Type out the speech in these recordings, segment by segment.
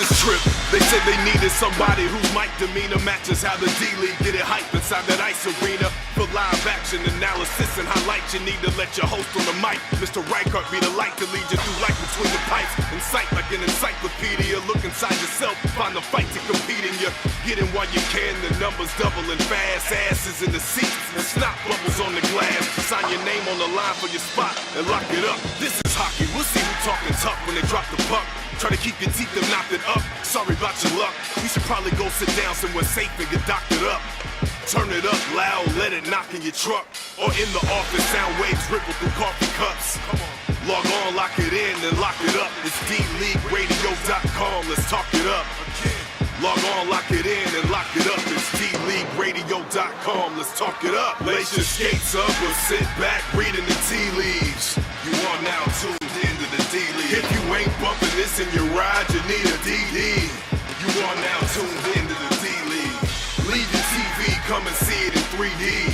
just trip. They said they needed somebody whose mic demeanor matches how the D-League get it hype inside that ice arena. For live action analysis and highlights, you need to let your host on the mic, Mr. Reichert, be the light to lead you through life between the pipes. Incite like an encyclopedia. Look inside yourself, find the fight to compete in you. Get in while you can, the numbers doubling fast. Asses in the seats and snot bubbles on the glass. Sign your name on the line for your spot and lock it up. This is hockey, we'll see who talking tough when they drop the puck. Try to keep your teeth and knock it up. Sorry about your luck. You should probably go sit down somewhere safe and get doctored up. Turn it up loud, let it knock in your truck. Or in the office, sound waves ripple through coffee cups. Come on. Log on, lock it in, and lock it up. It's DLeagueRadio.com, let's talk it up. Log on, lock it in, and lock it up. It's DLeagueRadio.com, let's talk it up. Lace your skates up or sit back, reading the tea leaves. You are now tuned into the D-League. If you ain't bumping this in your ride, you need a DD. You are now tuned into the D-League. Leave your TV, come and see it in 3D.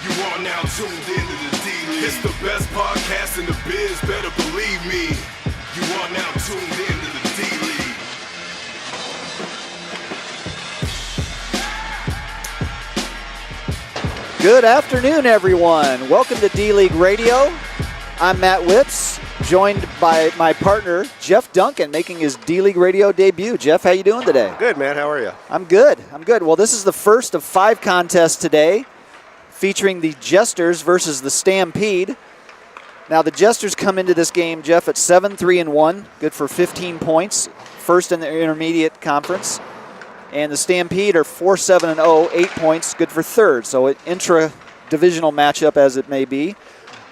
You are now tuned into the D-League. It's the best podcast in the biz, better believe me. You are now tuned into the D-League. Good afternoon, everyone. Welcome to D-League Radio. I'm Matt Whips, joined by my partner, Jeff Duncan, making his D-League Radio debut. Jeff, how you doing today? Good, Matt. How are you? I'm good. Well, this is the first of 5 contests today, featuring the Jesters versus the Stampede. Now, the Jesters come into this game, Jeff, at 7-3-1, good for 15 points, first in the intermediate conference. And the Stampede are 4-7-0, 8 points, good for third. So an intra-divisional matchup as it may be.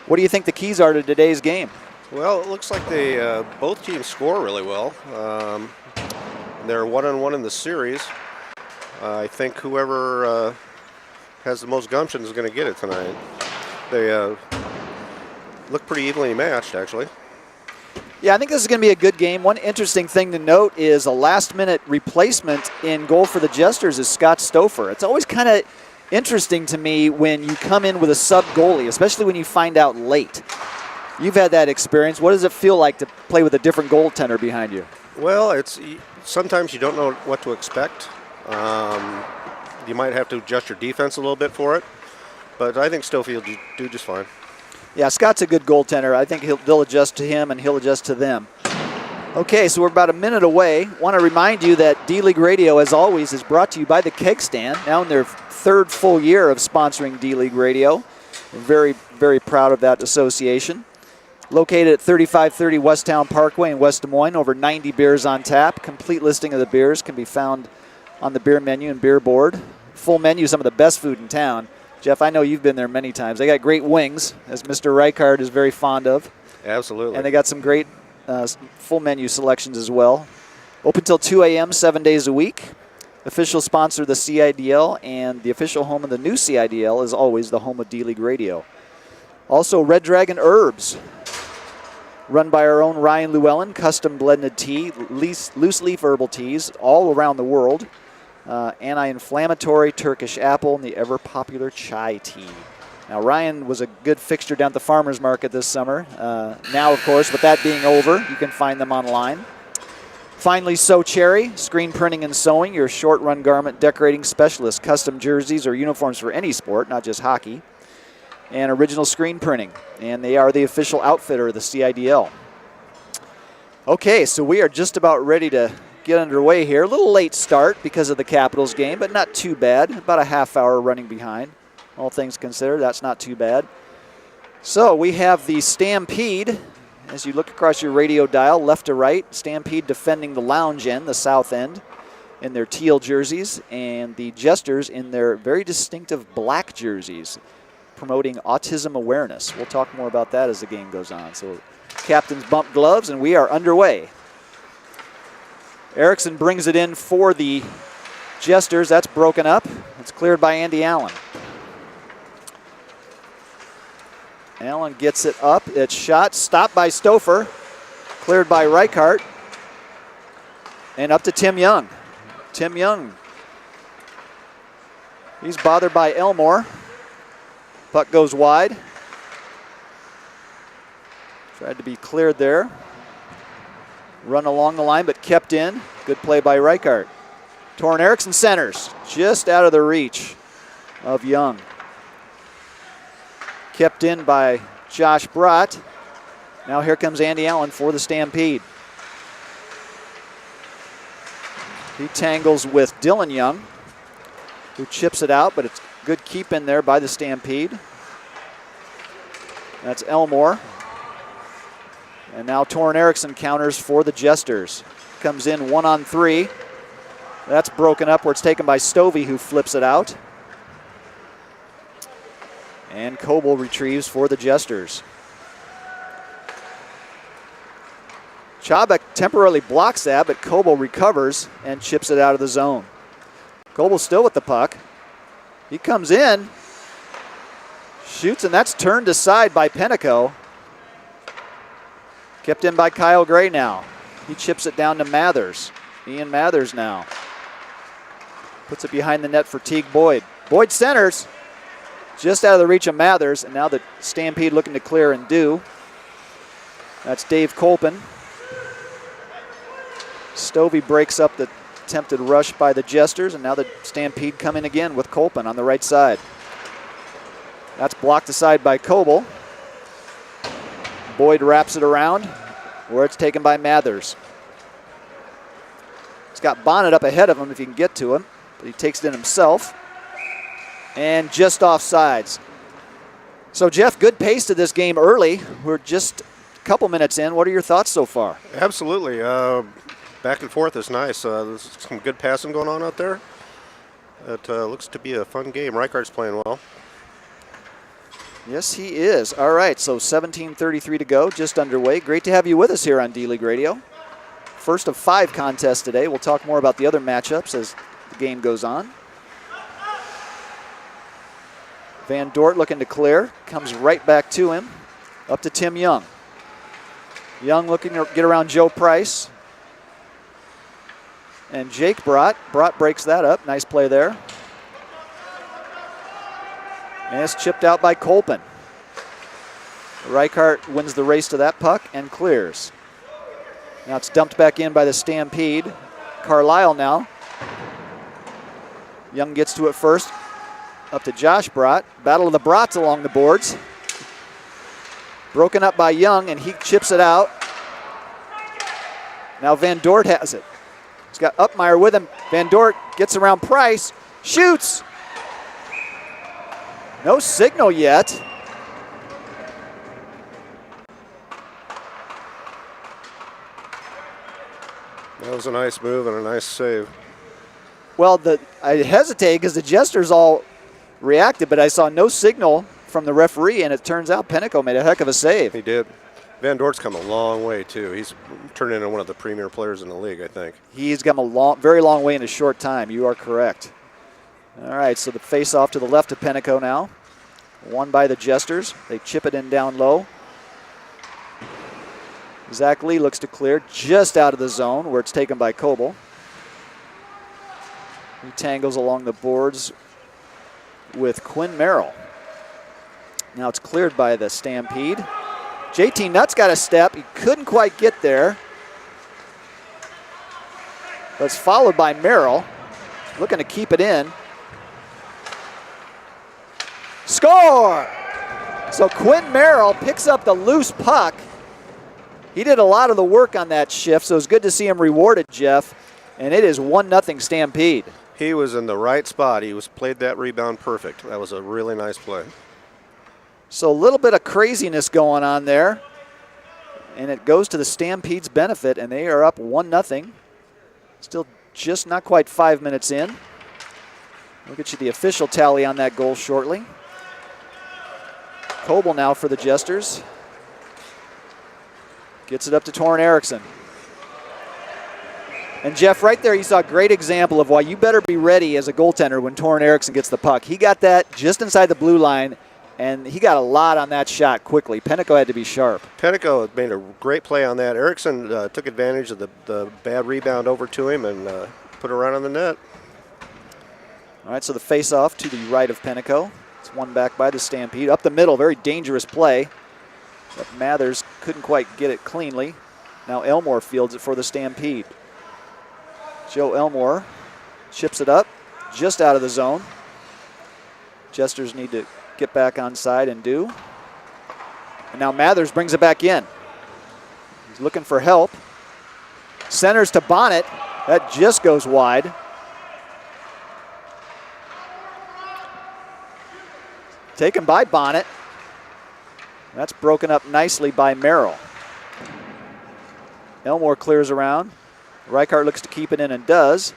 What do you think the keys are to today's game? Well, it looks like they both teams score really well. They're 1-1 in the series. I think whoever has the most gumption is going to get it tonight. They look pretty evenly matched, actually. Yeah, I think this is going to be a good game. One interesting thing to note is a last-minute replacement in goal for the Jesters is Scott Stouffer. It's always kind of interesting to me when you come in with a sub-goalie, especially when you find out late. You've had that experience. What does it feel like to play with a different goaltender behind you? Well, sometimes you don't know what to expect. You might have to adjust your defense a little bit for it, but I think Stouffer will do just fine. Yeah, Scott's a good goaltender. I think they'll adjust to him and he'll adjust to them. Okay, so we're about a minute away. Want to remind you that D-League Radio, as always, is brought to you by the Keg Stand, now in their third full year of sponsoring D-League Radio. We're very, very proud of that association. Located at 3530 Westtown Parkway in West Des Moines, over 90 beers on tap. Complete listing of the beers can be found on the beer menu and beer board. Full menu, some of the best food in town. Jeff, I know you've been there many times. They got great wings, as Mr. Reichard is very fond of. Absolutely. And they got some great full menu selections as well. Open till 2 a.m. 7 days a week. Official sponsor of the CIDL, and the official home of the new CIDL is always the home of D-League Radio. Also, Red Dragon Herbs, run by our own Ryan Llewellyn, custom blended tea, loose leaf herbal teas all around the world. Anti-inflammatory Turkish apple, and the ever-popular chai tea. Now, Ryan was a good fixture down at the farmer's market this summer. Now, of course, with that being over, you can find them online. Finally, Sew Cherry, screen printing and sewing, your short-run garment decorating specialist. Custom jerseys or uniforms for any sport, not just hockey. And original screen printing. And they are the official outfitter of the CIDL. Okay, so we are just about ready to get underway here. A little late start because of the Capitals game, but not too bad. About a half hour running behind. All things considered, that's not too bad. So we have the Stampede, as you look across your radio dial, left to right. Stampede defending the lounge end, the south end, in their teal jerseys, and the Jesters in their very distinctive black jerseys, promoting autism awareness. We'll talk more about that as the game goes on. So captains bump gloves, and we are underway. Erickson brings it in for the Jesters. That's broken up. It's cleared by Andy Allen. Allen gets it up. It's shot. Stopped by Stouffer. Cleared by Reichart. And up to Tim Young. Tim Young. He's bothered by Elmore. Puck goes wide. Tried to be cleared there. Run along the line, but kept in. Good play by Reichart. Torrin Erickson centers, just out of the reach of Young. Kept in by Josh Brott. Now here comes Andy Allen for the Stampede. He tangles with Dylan Young, who chips it out, but it's good keep in there by the Stampede. That's Elmore. And now Torrin Erickson counters for the Jesters. Comes in 1-on-3. That's broken up where it's taken by Stovey, who flips it out. And Coble retrieves for the Jesters. Chabek temporarily blocks that, but Coble recovers and chips it out of the zone. Coble still with the puck. He comes in, shoots, and that's turned aside by Penico. Kept in by Kyle Gray now. He chips it down to Mathers. Ian Mathers now. Puts it behind the net for Teague Boyd. Boyd centers, just out of the reach of Mathers, and now the Stampede looking to clear and do. That's Dave Colpin. Stovey breaks up the attempted rush by the Jesters, and now the Stampede come in again with Colpin on the right side. That's blocked aside by Coble. Boyd wraps it around where it's taken by Mathers. He's got Bonnet up ahead of him if he can get to him, but he takes it in himself. And just offsides. So, Jeff, good pace to this game early. We're just a couple minutes in. What are your thoughts so far? Absolutely. Back and forth is nice. There's some good passing going on out there. It looks to be a fun game. Reichart's playing well. Yes, he is. All right, so 17:33 to go, just underway. Great to have you with us here on D-League Radio. First of 5 contests today. We'll talk more about the other matchups as the game goes on. Van Dort looking to clear. Comes right back to him. Up to Tim Young. Young looking to get around Joe Price. And Jake Brott. Brott breaks that up. Nice play there. And it's chipped out by Colpin. Reichart wins the race to that puck and clears. Now it's dumped back in by the Stampede. Carlisle now. Young gets to it first. Up to Josh Brott. Battle of the Brotts along the boards. Broken up by Young, and he chips it out. Now Van Dort has it. He's got Upmeyer with him. Van Dort gets around Price. Shoots! No signal yet. That was a nice move and a nice save. Well, I hesitate because the Jesters all reacted, but I saw no signal from the referee, and it turns out Penico made a heck of a save. He did. Van Dort's come a long way, too. He's turned into one of the premier players in the league, I think. He's come a very long way in a short time. You are correct. All right, so the face-off to the left of Penico now. Won by the Jesters. They chip it in down low. Zach Lee looks to clear just out of the zone where it's taken by Coble. He tangles along the boards with Quinn Merrill. Now it's cleared by the Stampede. JT Nutt's got a step. He couldn't quite get there. But it's followed by Merrill. Looking to keep it in. Score! So Quinn Merrill picks up the loose puck. He did a lot of the work on that shift, so it's good to see him rewarded, Jeff. And it is 1-0 Stampede. He was in the right spot. He played that rebound perfect. That was a really nice play. So a little bit of craziness going on there. And it goes to the Stampede's benefit, and they are up 1-0. Still just not quite 5 minutes in. We'll get you the official tally on that goal shortly. Coble now for the Jesters. Gets it up to Torrin Erickson. And Jeff, right there you saw a great example of why you better be ready as a goaltender when Torrin Erickson gets the puck. He got that just inside the blue line, and he got a lot on that shot quickly. Penico had to be sharp. Penico made a great play on that. Erickson took advantage of the bad rebound over to him and put it right on the net. All right, so the face-off to the right of Penico. It's won back by the Stampede. Up the middle, very dangerous play. But Mathers couldn't quite get it cleanly. Now Elmore fields it for the Stampede. Joe Elmore chips it up just out of the zone. Jesters need to get back on side and do. And now Mathers brings it back in. He's looking for help. Centers to Bonnet. That just goes wide. Taken by Bonnet. That's broken up nicely by Merrill. Elmore clears around. Reichart looks to keep it in and does.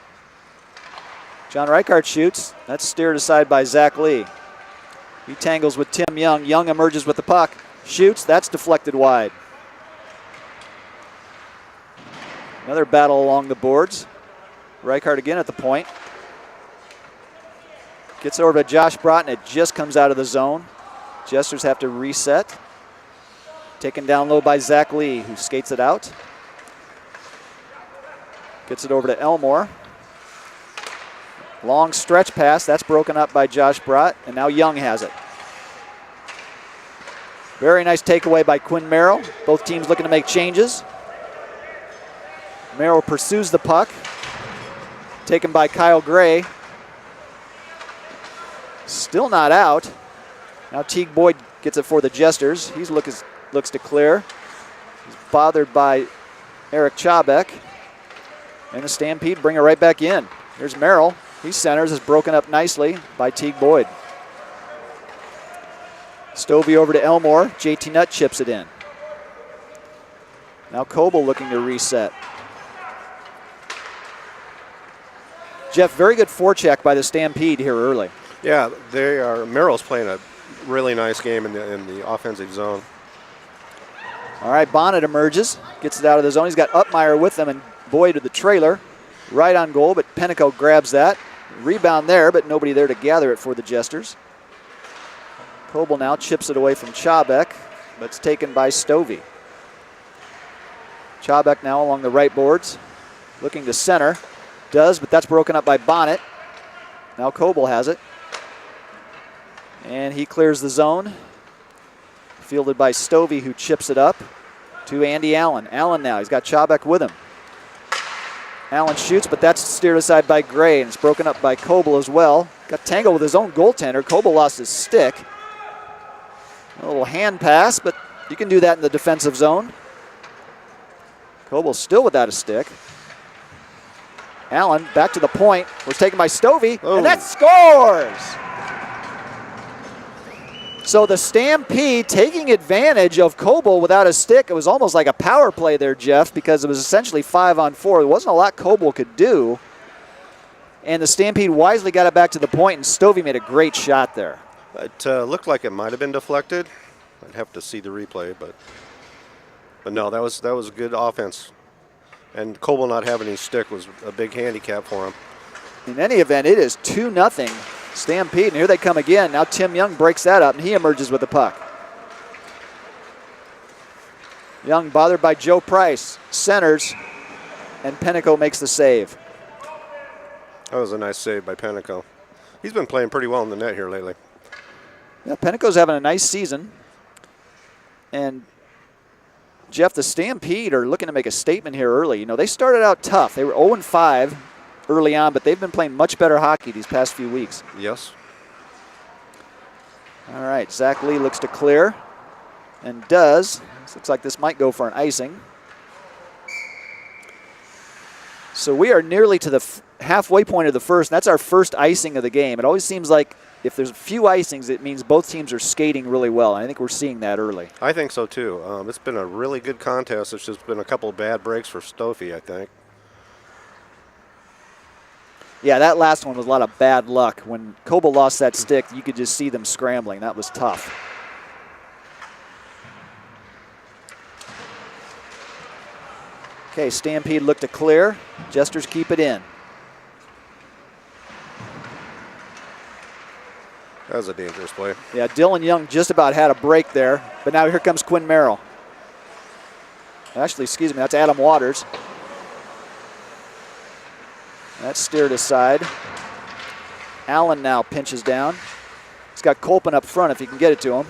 John Reichart shoots. That's steered aside by Zach Lee. He tangles with Tim Young. Young emerges with the puck. Shoots. That's deflected wide. Another battle along the boards. Reichart again at the point. Gets over to Josh Broughton. It just comes out of the zone. Jesters have to reset. Taken down low by Zach Lee, who skates it out. Gets it over to Elmore. Long stretch pass. That's broken up by Josh Brott, and now Young has it. Very nice takeaway by Quinn Merrill. Both teams looking to make changes. Merrill pursues the puck. Taken by Kyle Gray. Still not out. Now Teague Boyd gets it for the Jesters. He looks to clear. He's bothered by Eric Chabek. And the Stampede bring it right back in. Here's Merrill. He centers, is broken up nicely by Teague Boyd. Stovey over to Elmore. JT Nutt chips it in. Now Coble looking to reset. Jeff, very good forecheck by the Stampede here early. Yeah, they are. Merrill's playing a really nice game in the offensive zone. All right, Bonnet emerges, gets it out of the zone. He's got Upmeyer with him and Boyd to the trailer. Right on goal, but Pennico grabs that. Rebound there, but nobody there to gather it for the Jesters. Coble now chips it away from Chabek, but it's taken by Stovey. Chabek now along the right boards, looking to center. Does, but that's broken up by Bonnet. Now Coble has it. And he clears the zone. Fielded by Stovey, who chips it up to Andy Allen. Allen now, he's got Chabek with him. Allen shoots, but that's steered aside by Gray, and it's broken up by Coble as well. Got tangled with his own goaltender. Coble lost his stick. A little hand pass, but you can do that in the defensive zone. Coble still without a stick. Allen back to the point. Was taken by Stovey, and that scores! So the Stampede taking advantage of Coble without a stick. It was almost like a power play there, Jeff, because it was essentially 5-on-4. There wasn't a lot Coble could do. And the Stampede wisely got it back to the point, and Stovey made a great shot there. It looked like it might have been deflected. I'd have to see the replay, but no, that was good offense. And Coble not having his stick was a big handicap for him. In any event, it is 2-0 Stampede, and here they come again. Now Tim Young breaks that up, and he emerges with the puck. Young bothered by Joe Price, centers, and Pennico makes the save. That was a nice save by Pennico. He's been playing pretty well in the net here lately. Yeah, Pennico's having a nice season. And Jeff, the Stampede are looking to make a statement here early. You know, they started out tough. They were 0-5 early on, but they've been playing much better hockey these past few weeks. Yes. All right, Zach Lee looks to clear and does. This looks like this might go for an icing. So we are nearly to the halfway point of the first, and that's our first icing of the game. It always seems like if there's a few icings, it means both teams are skating really well, and I think we're seeing that early. I think so, too. It's been a really good contest. It's just been a couple of bad breaks for Stovey, I think. Yeah, that last one was a lot of bad luck. When Coble lost that stick, you could just see them scrambling. That was tough. Okay, Stampede look to clear. Jesters keep it in. That was a dangerous play. Yeah, Dylan Young just about had a break there, but now here comes Quinn Merrill. Actually, excuse me, that's Adam Waters. That's steered aside. Allen now pinches down. He's got Kolpin up front if he can get it to him.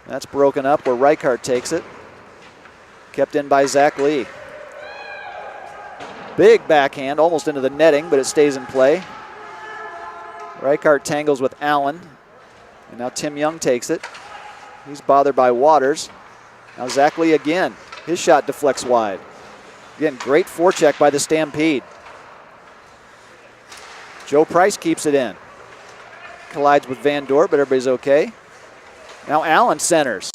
That's broken up where Reichart takes it. Kept in by Zach Lee. Big backhand, almost into the netting, but it stays in play. Reichart tangles with Allen. And now Tim Young takes it. He's bothered by Waters. Now Zach Lee again. His shot deflects wide. Again, great forecheck by the Stampede. Joe Price keeps it in. Collides with Van Dort, but everybody's okay. Now Allen centers.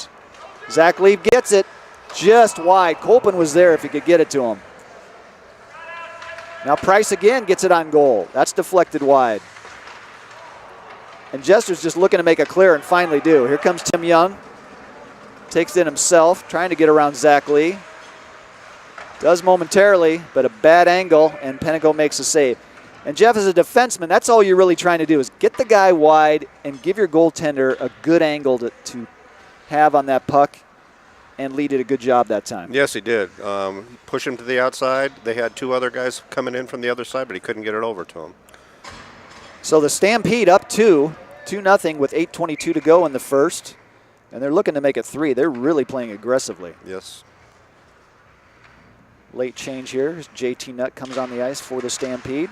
Zach Lee gets it just wide. Kolpin was there if he could get it to him. Now Price again gets it on goal. That's deflected wide. And Jesters just looking to make a clear and finally do. Here comes Tim Young. Takes it in himself, trying to get around Zach Lee. Does momentarily, but a bad angle, and Penico makes a save. And Jeff, as a defenseman, that's all you're really trying to do is get the guy wide and give your goaltender a good angle to have on that puck, and Lee did a good job that time. Yes, he did. Push him to the outside. They had two other guys coming in from the other side, but he couldn't get it over to him. So the Stampede up 2-0 with 8:22 to go in the first, and they're looking to make it 3. They're really playing aggressively. Yes. Late change here. JT Nutt comes on the ice for the Stampede.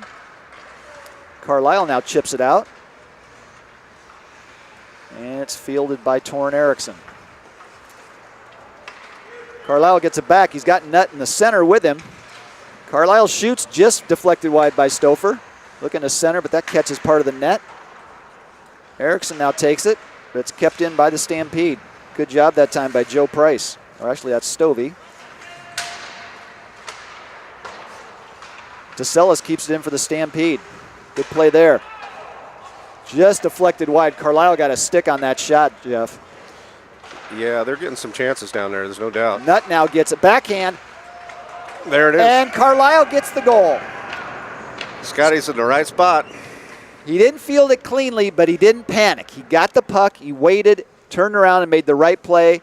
Carlisle now chips it out. And it's fielded by Torrin Erickson. Carlisle gets it back. He's got Nutt in the center with him. Carlisle shoots, just deflected wide by Stouffer. Looking to center, but that catches part of the net. Erickson now takes it, but it's kept in by the Stampede. Good job that time by Joe Price. Or actually, that's Stovey. DeSellis keeps it in for the Stampede. Good play there. Just deflected wide. Carlisle got a stick on that shot, Jeff. Yeah, they're getting some chances down there, there's no doubt. Nutt now gets it backhand. There it is. And Carlisle gets the goal. Scotty's in the right spot. He didn't field it cleanly, but he didn't panic. He got the puck, he waited, turned around and made the right play,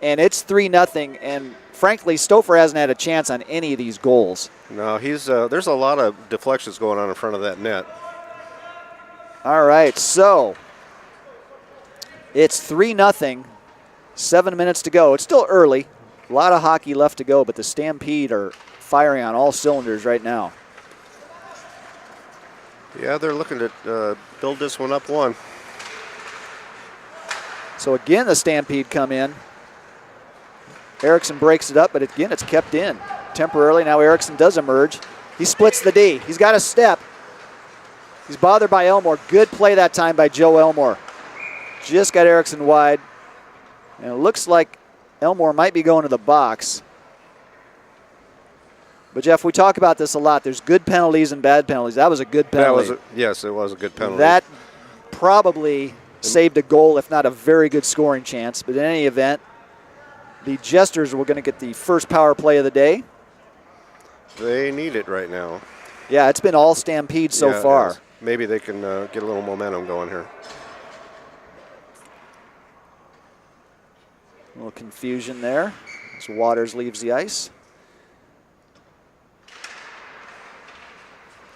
and it's 3-0. And frankly, Stouffer hasn't had a chance on any of these goals. No, there's a lot of deflections going on in front of that net. All right, so it's 3-0, 7 minutes to go. It's still early, a lot of hockey left to go, but the Stampede are firing on all cylinders right now. Yeah, they're looking to build this one up 1. So again, the Stampede come in. Erickson breaks it up, but again, it's kept in temporarily. Now Erickson does emerge. He splits the D. He's got a step. He's bothered by Elmore. Good play that time by Joe Elmore. Just got Erickson wide. And it looks like Elmore might be going to the box. But, Jeff, we talk about this a lot. There's good penalties and bad penalties. That was a good penalty. Yes, it was a good penalty. That probably saved a goal, if not a very good scoring chance. But in any event, the Jesters were going to get the first power play of the day. They need it right now. Yeah, it's been all Stampede so far. Maybe they can get a little momentum going here. A little confusion there as Waters leaves the ice.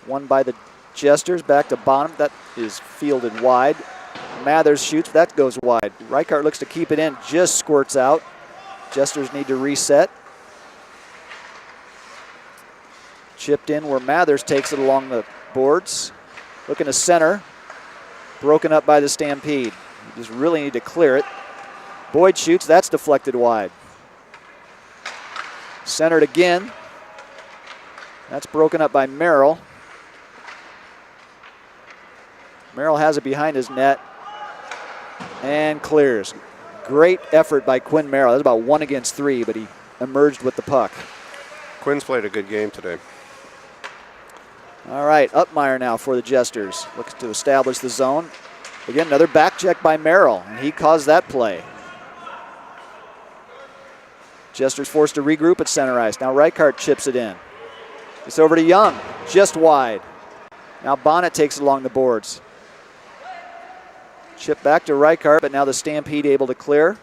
One by the Jesters, back to Bonham. That is fielded wide. Mathers shoots, that goes wide. Reichart looks to keep it in, just squirts out. Jesters need to reset. Chipped in where Mathers takes it along the boards. Looking to center. Broken up by the Stampede. You just really need to clear it. Boyd shoots, that's deflected wide. Centered again. That's broken up by Merrill. Merrill has it behind his net and clears. Great effort by Quinn Merrill. That's about 1 against 3, but he emerged with the puck. Quinn's played a good game today. All right, Upmeyer now for the Jesters. Looks to establish the zone. Again, another back check by Merrill, and he caused that play. Jesters forced to regroup at center ice. Now Reichart chips it in. It's over to Young, just wide. Now Bonnet takes it along the boards. Chip back to Reichart, but now the Stampede able to clear.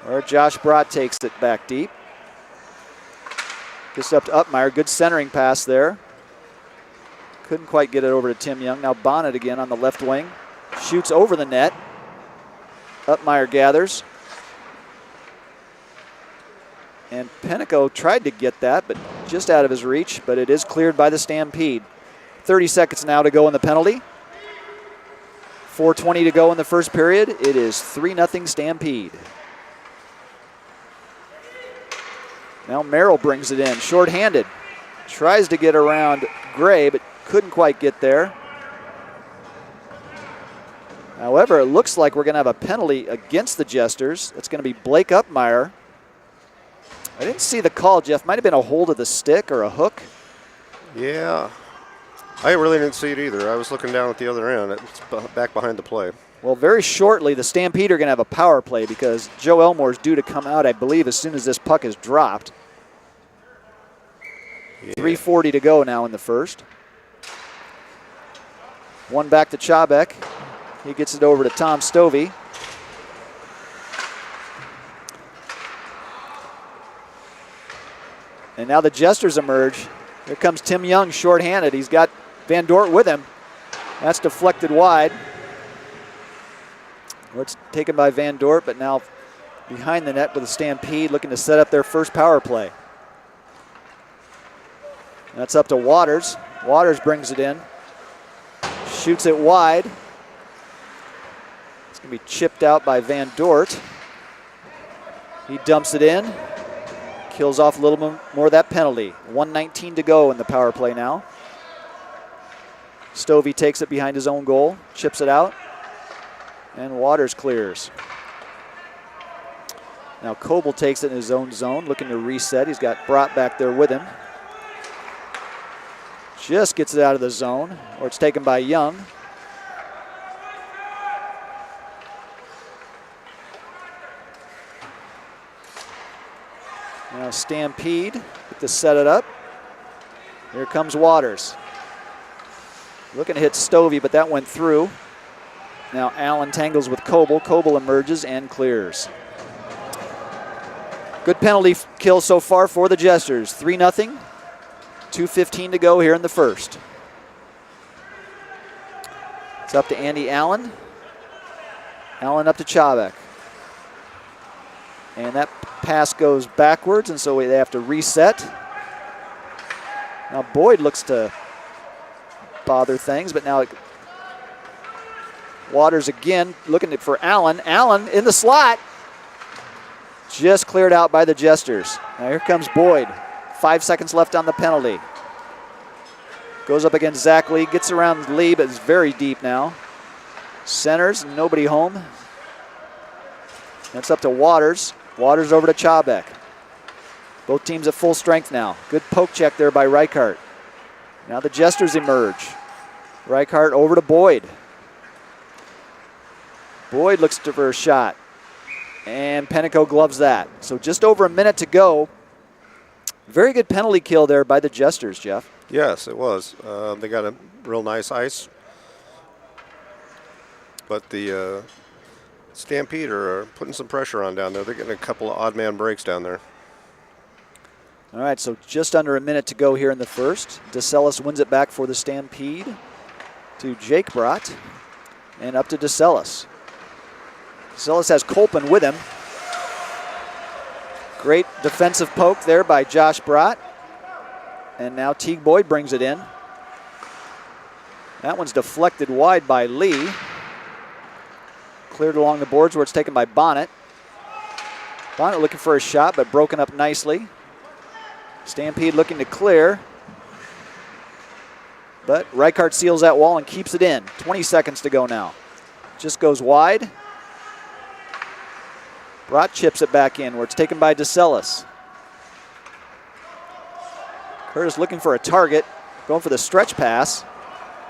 Or Josh Brott takes it back deep. Gets up to Upmeyer. Good centering pass there. Couldn't quite get it over to Tim Young. Now Bonnet again on the left wing. Shoots over the net. Upmeyer gathers. And Penico tried to get that, but just out of his reach, but it is cleared by the Stampede. 30 seconds now to go in the penalty. 4:20 to go in the first period. It is 3-0 Stampede. Now Merrill brings it in, shorthanded. Tries to get around Gray, but couldn't quite get there. However, it looks like we're going to have a penalty against the Jesters. It's going to be Blake Upmeyer. I didn't see the call, Jeff. Might have been a hold of the stick or a hook. Yeah. I really didn't see it either. I was looking down at the other end. It's back behind the play. Well, very shortly, the Stampede are going to have a power play because Joe Elmore is due to come out, I believe, as soon as this puck is dropped. Yeah. 3:40 to go now in the first. One back to Chobek. He gets it over to Tom Stovey. And now the Jesters emerge. Here comes Tim Young shorthanded. He's got Van Dort with him. That's deflected wide. It's taken by Van Dort, but now behind the net with the Stampede looking to set up their first power play. That's up to Waters. Waters brings it in. Shoots it wide. It's going to be chipped out by Van Dort. He dumps it in. Kills off a little more of that penalty. 1:19 to go in the power play now. Stovey takes it behind his own goal, chips it out, and Waters clears. Now Coble takes it in his own zone, looking to reset. He's got Brott back there with him. Just gets it out of the zone, or it's taken by Young. Now Stampede to set it up. Here comes Waters. Looking to hit Stovey, but that went through. Now Allen tangles with Coble. Coble emerges and clears. Good penalty kill so far for the Jesters. 3-0. 2:15 to go here in the first. It's up to Andy Allen. Allen up to Chobek. And that pass goes backwards, and so they have to reset. Now Boyd looks to bother things, but now Waters again looking for Allen. Allen in the slot. Just cleared out by the Jesters. Now here comes Boyd. 5 seconds left on the penalty. Goes up against Zach Lee. Gets around Lee, but is very deep now. Centers, nobody home. That's up to Waters. Waters over to Chobek. Both teams at full strength now. Good poke check there by Reichart. Now the Jesters emerge. Reichart over to Boyd. Boyd looks for a shot. And Penico gloves that. So just over a minute to go. Very good penalty kill there by the Jesters, Jeff. Yes, it was. They got a real nice ice. But the Stampede are putting some pressure on down there. They're getting a couple of odd man breaks down there. All right, so just under a minute to go here in the first. DeCellis wins it back for the Stampede to Jake Brott and up to DeCellis. DeCellis has Colpin with him. Great defensive poke there by Josh Brott. And now Teague Boyd brings it in. That one's deflected wide by Lee. Cleared along the boards where it's taken by Bonnet. Bonnet looking for a shot, but broken up nicely. Stampede looking to clear. But Reichart seals that wall and keeps it in. 20 seconds to go now. Just goes wide. Brott chips it back in where it's taken by DeCellis. Curtis looking for a target. Going for the stretch pass.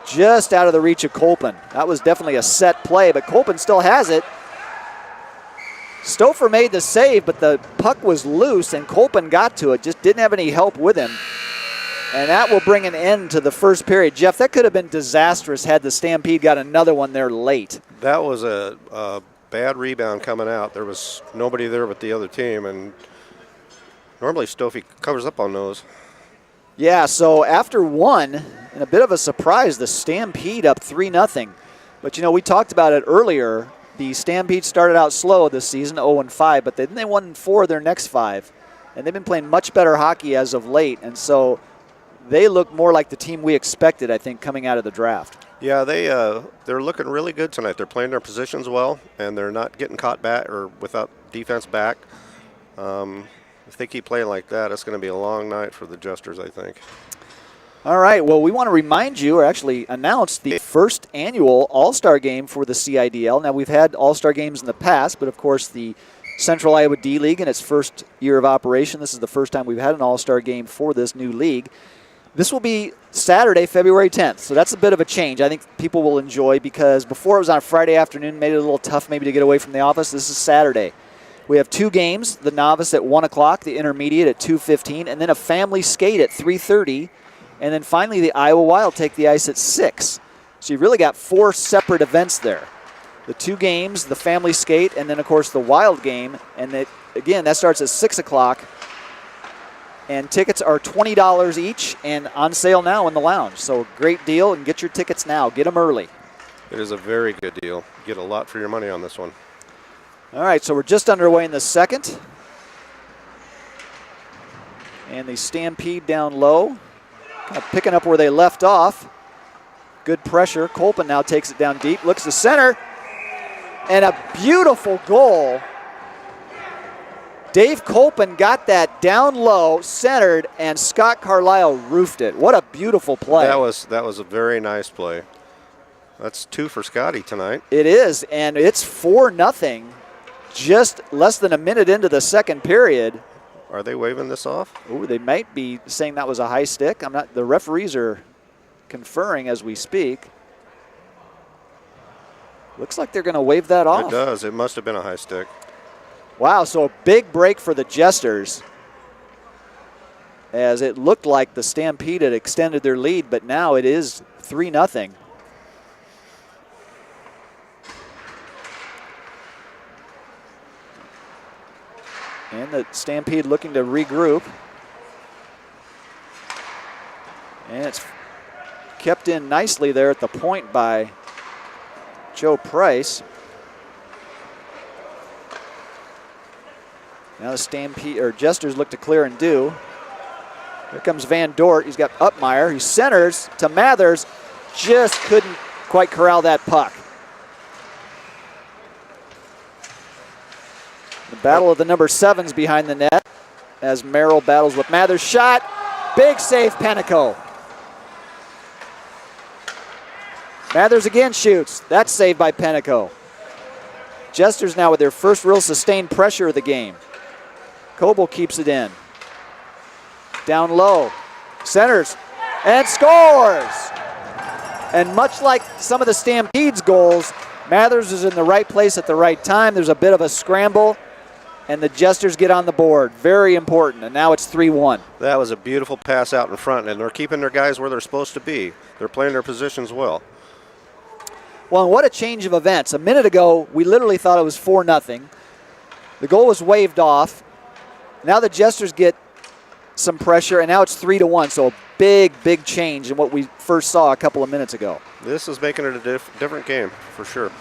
Just out of the reach of Colpin. That was definitely a set play, but Colpin still has it. Stouffer made the save, but the puck was loose and Colpin got to it. Just didn't have any help with him. And that will bring an end to the first period. Jeff, that could have been disastrous had the Stampede got another one there late. That was a bad rebound coming out. There was nobody there but the other team, and normally Stouffer covers up on those. Yeah, so after one, and a bit of a surprise, the Stampede up 3-0. But, you know, we talked about it earlier. The Stampede started out slow this season, 0-5, but then they won 4 of their next 5. and they've been playing much better hockey as of late, and so they look more like the team we expected, I think, coming out of the draft. Yeah, they're looking really good tonight. They're playing their positions well, and they're not getting caught back or without defense back. If they keep playing like that, it's going to be a long night for the Jesters, I think. All right, well, we want to remind you, or actually announce, the first annual All-Star Game for the CIDL. Now, we've had All-Star Games in the past, but of course the Central Iowa D-League in its first year of operation, this is the first time we've had an All-Star Game for this new league. This will be Saturday, February 10th, so that's a bit of a change I think people will enjoy, because before it was on Friday afternoon, made it a little tough maybe to get away from the office. This is Saturday. We have 2 games, the novice at 1 o'clock, the intermediate at 2:15, and then a family skate at 3:30, and then finally the Iowa Wild take the ice at 6. So you've really got 4 separate events there. The 2 games, the family skate, and then, of course, the Wild game, and again, that starts at 6 o'clock. And tickets are $20 each and on sale now in the lounge. So great deal, and get your tickets now. Get them early. It is a very good deal. Get a lot for your money on this one. All right, so we're just underway in the second. And the Stampede down low, kind of picking up where they left off. Good pressure. Kolpin now takes it down deep, looks to center, and a beautiful goal. Dave Kolpin got that down low, centered, and Scott Carlisle roofed it. What a beautiful play. That was a very nice play. That's 2 for Scotty tonight. It is, and it's 4-0, just less than a minute into the second period. Are they waving this off? Ooh, they might be saying that was a high stick. The referees are conferring as we speak. Looks like they're going to wave that off. It does. It must have been a high stick. Wow, so a big break for the Jesters, as it looked like the Stampede had extended their lead, but now it is 3-0. And the Stampede looking to regroup. And it's kept in nicely there at the point by Joe Price. Now the Stampede or Jesters look to clear and do. Here comes Van Dort. He's got Upmeyer. He centers to Mathers. Just couldn't quite corral that puck. The battle of the number 7s behind the net as Merrill battles with Mathers. Shot. Big save, Penico. Mathers again shoots. That's saved by Penico. Jesters now with their first real sustained pressure of the game. Coble keeps it in. Down low. Centers. And scores! And much like some of the Stampede's goals, Mathers is in the right place at the right time. There's a bit of a scramble, and the Jesters get on the board. Very important, and now it's 3-1. That was a beautiful pass out in front, and they're keeping their guys where they're supposed to be. They're playing their positions well. Well, and what a change of events. A minute ago, we literally thought it was 4-0. The goal was waved off. Now the Jesters get some pressure, and now it's 3-1. So a big, big change in what we first saw a couple of minutes ago. This is making it a different game, for sure.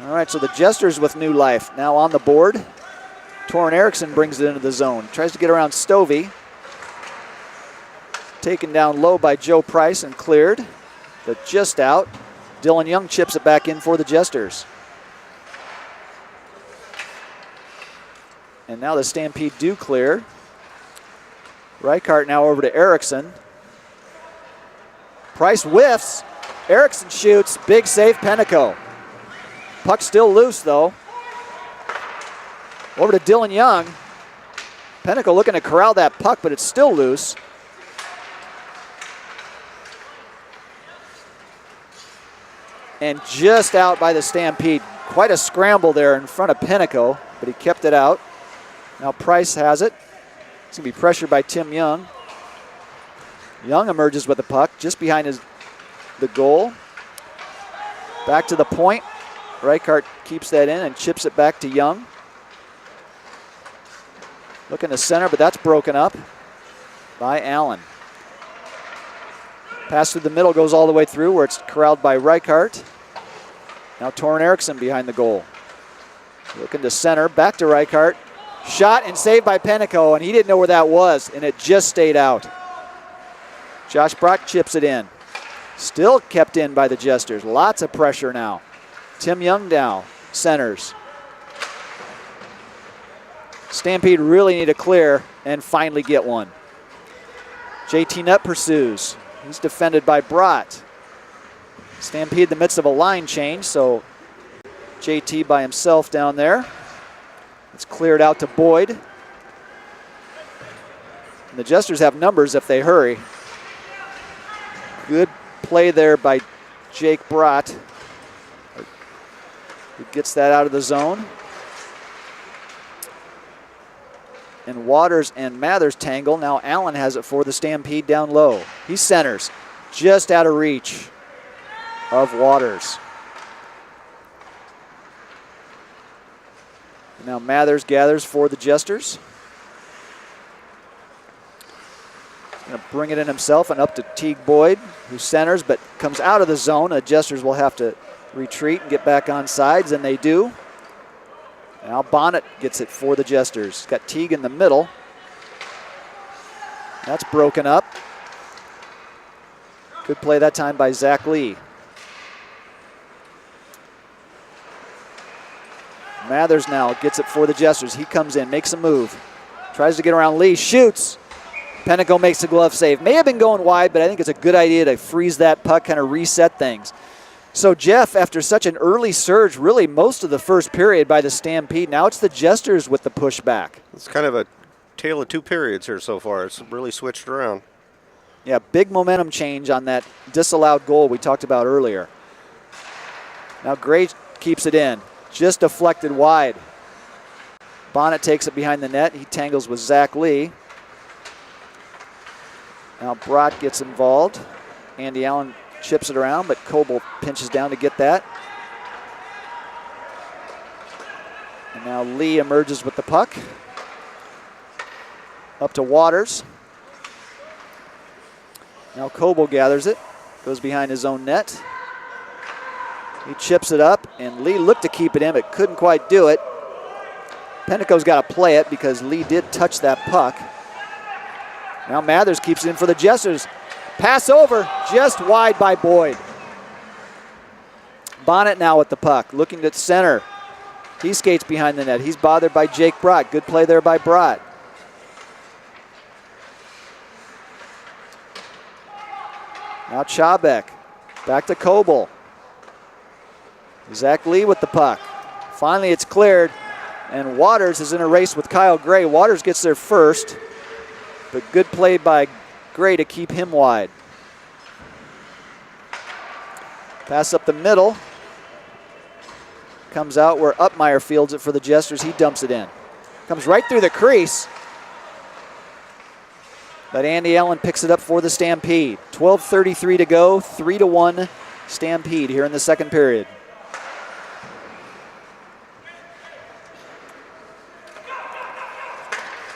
All right, so the Jesters with new life. Now on the board. Torrin Erickson brings it into the zone. Tries to get around Stovey. Taken down low by Joe Price and cleared, but just out. Dylan Young chips it back in for the Jesters. And now the Stampede do clear. Reichart now over to Erickson. Price whiffs. Erickson shoots. Big save, Penico. Puck still loose, though. Over to Dylan Young. Penico looking to corral that puck, but it's still loose. And just out by the Stampede. Quite a scramble there in front of Penico, but he kept it out. Now Price has it. It's going to be pressured by Tim Young. Young emerges with the puck just behind the goal. Back to the point. Reichart keeps that in and chips it back to Young. Looking to center, but that's broken up by Allen. Pass through the middle goes all the way through where it's corralled by Reichart. Now Torrin Erickson behind the goal. Looking to center, back to Reichart. Shot and saved by Penico, and he didn't know where that was, and it just stayed out. Josh Brock chips it in. Still kept in by the Jesters. Lots of pressure now. Tim Young now centers. Stampede really need to clear and finally get one. JT Nutt pursues. He's defended by Brott. Stampede in the midst of a line change, so JT by himself down there. It's cleared out to Boyd. And the Jesters have numbers if they hurry. Good play there by Jake Brott. He gets that out of the zone. And Waters and Mathers tangle. Now Allen has it for the Stampede down low. He centers, just out of reach of Waters. Now Mathers gathers for the Jesters. Going to bring it in himself and up to Teague Boyd, who centers but comes out of the zone. The Jesters will have to retreat and get back on sides, and they do. Now Bonnet gets it for the Jesters. Got Teague in the middle. That's broken up. Good play that time by Zach Lee. Mathers now gets it for the Jesters. He comes in, makes a move. Tries to get around Lee, shoots. Penico makes a glove save. May have been going wide, but I think it's a good idea to freeze that puck, kind of reset things. So Jeff, after such an early surge, really most of the first period by the Stampede, now it's the Jesters with the pushback. It's kind of a tale of two periods here so far. It's really switched around. Yeah, big momentum change on that disallowed goal we talked about earlier. Now Gray keeps it in, just deflected wide. Bonnet takes it behind the net. He tangles with Zach Lee. Now Brott gets involved. Andy Allen chips it around, but Coble pinches down to get that. And now Lee emerges with the puck. Up to Waters. Now Coble gathers it, goes behind his own net. He chips it up, and Lee looked to keep it in, but couldn't quite do it. Penico's got to play it because Lee did touch that puck. Now Mathers keeps it in for the Jesters. Pass over, just wide by Boyd. Bonnet now with the puck, looking to center. He skates behind the net. He's bothered by Jake Brott. Good play there by Brott. Now Chabek, back to Coble. Zach Lee with the puck. Finally it's cleared, and Waters is in a race with Kyle Gray. Waters gets there first, but good play by Gray to keep him wide. Pass up the middle. Comes out where Uppmeyer fields it for the Jesters. He dumps it in. Comes right through the crease. But Andy Allen picks it up for the Stampede. 12:33 to go, 3-1 Stampede here in the second period.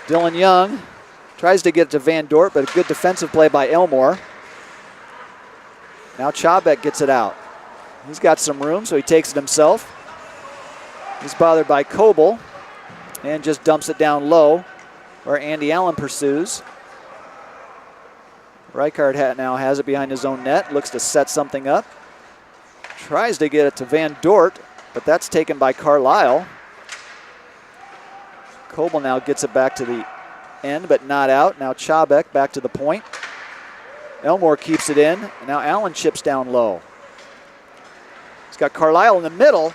Dylan Young tries to get to Van Dort, but a good defensive play by Elmore. Now Chabek gets it out. He's got some room, so he takes it himself. He's bothered by Coble and just dumps it down low where Andy Allen pursues. Reichard now has it behind his own net, looks to set something up. Tries to get it to Van Dort, but that's taken by Carlisle. Coble now gets it back to the end, but not out. Now Chabek back to the point. Elmore keeps it in, and now Allen chips down low. He's got Carlisle in the middle.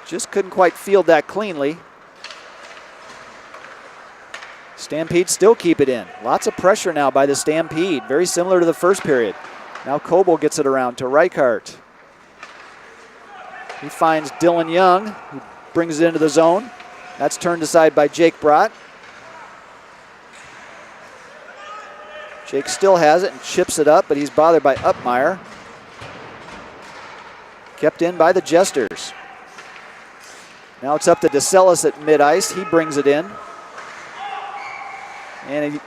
Just couldn't quite field that cleanly. Stampede still keep it in. Lots of pressure now by the Stampede, very similar to the first period. Now Coble gets it around to Reichart. He finds Dylan Young, who brings it into the zone. That's turned aside by Jake Brott. Jake still has it and chips it up, but he's bothered by Uppmeyer. Kept in by the Jesters. Now it's up to DeCellis at mid-ice. He brings it in. And he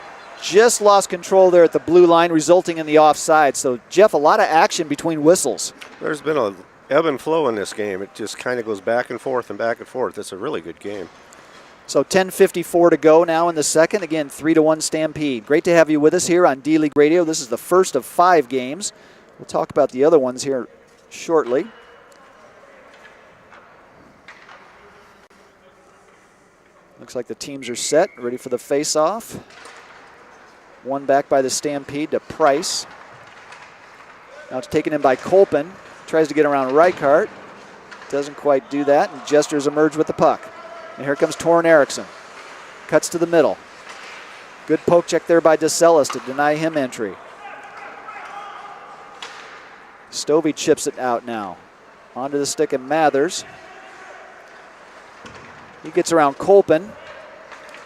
just lost control there at the blue line, resulting in the offside. So, Jeff, a lot of action between whistles. There's been a ebb and flow in this game. It just kind of goes back and forth and back and forth. It's a really good game. So 10:54 to go now in the second. Again, 3-1 Stampede. Great to have you with us here on D-League Radio. This is the first of 5 games. We'll talk about the other ones here shortly. Looks like the teams are set, ready for the face-off. One back by the Stampede to Price. Now it's taken in by Kolpin. Tries to get around Reichart. Doesn't quite do that, and Jesters emerge with the puck. And here comes Torrin Erickson. Cuts to the middle. Good poke check there by DeCellis to deny him entry. Stovey chips it out now. Onto the stick of Mathers. He gets around Kolpin.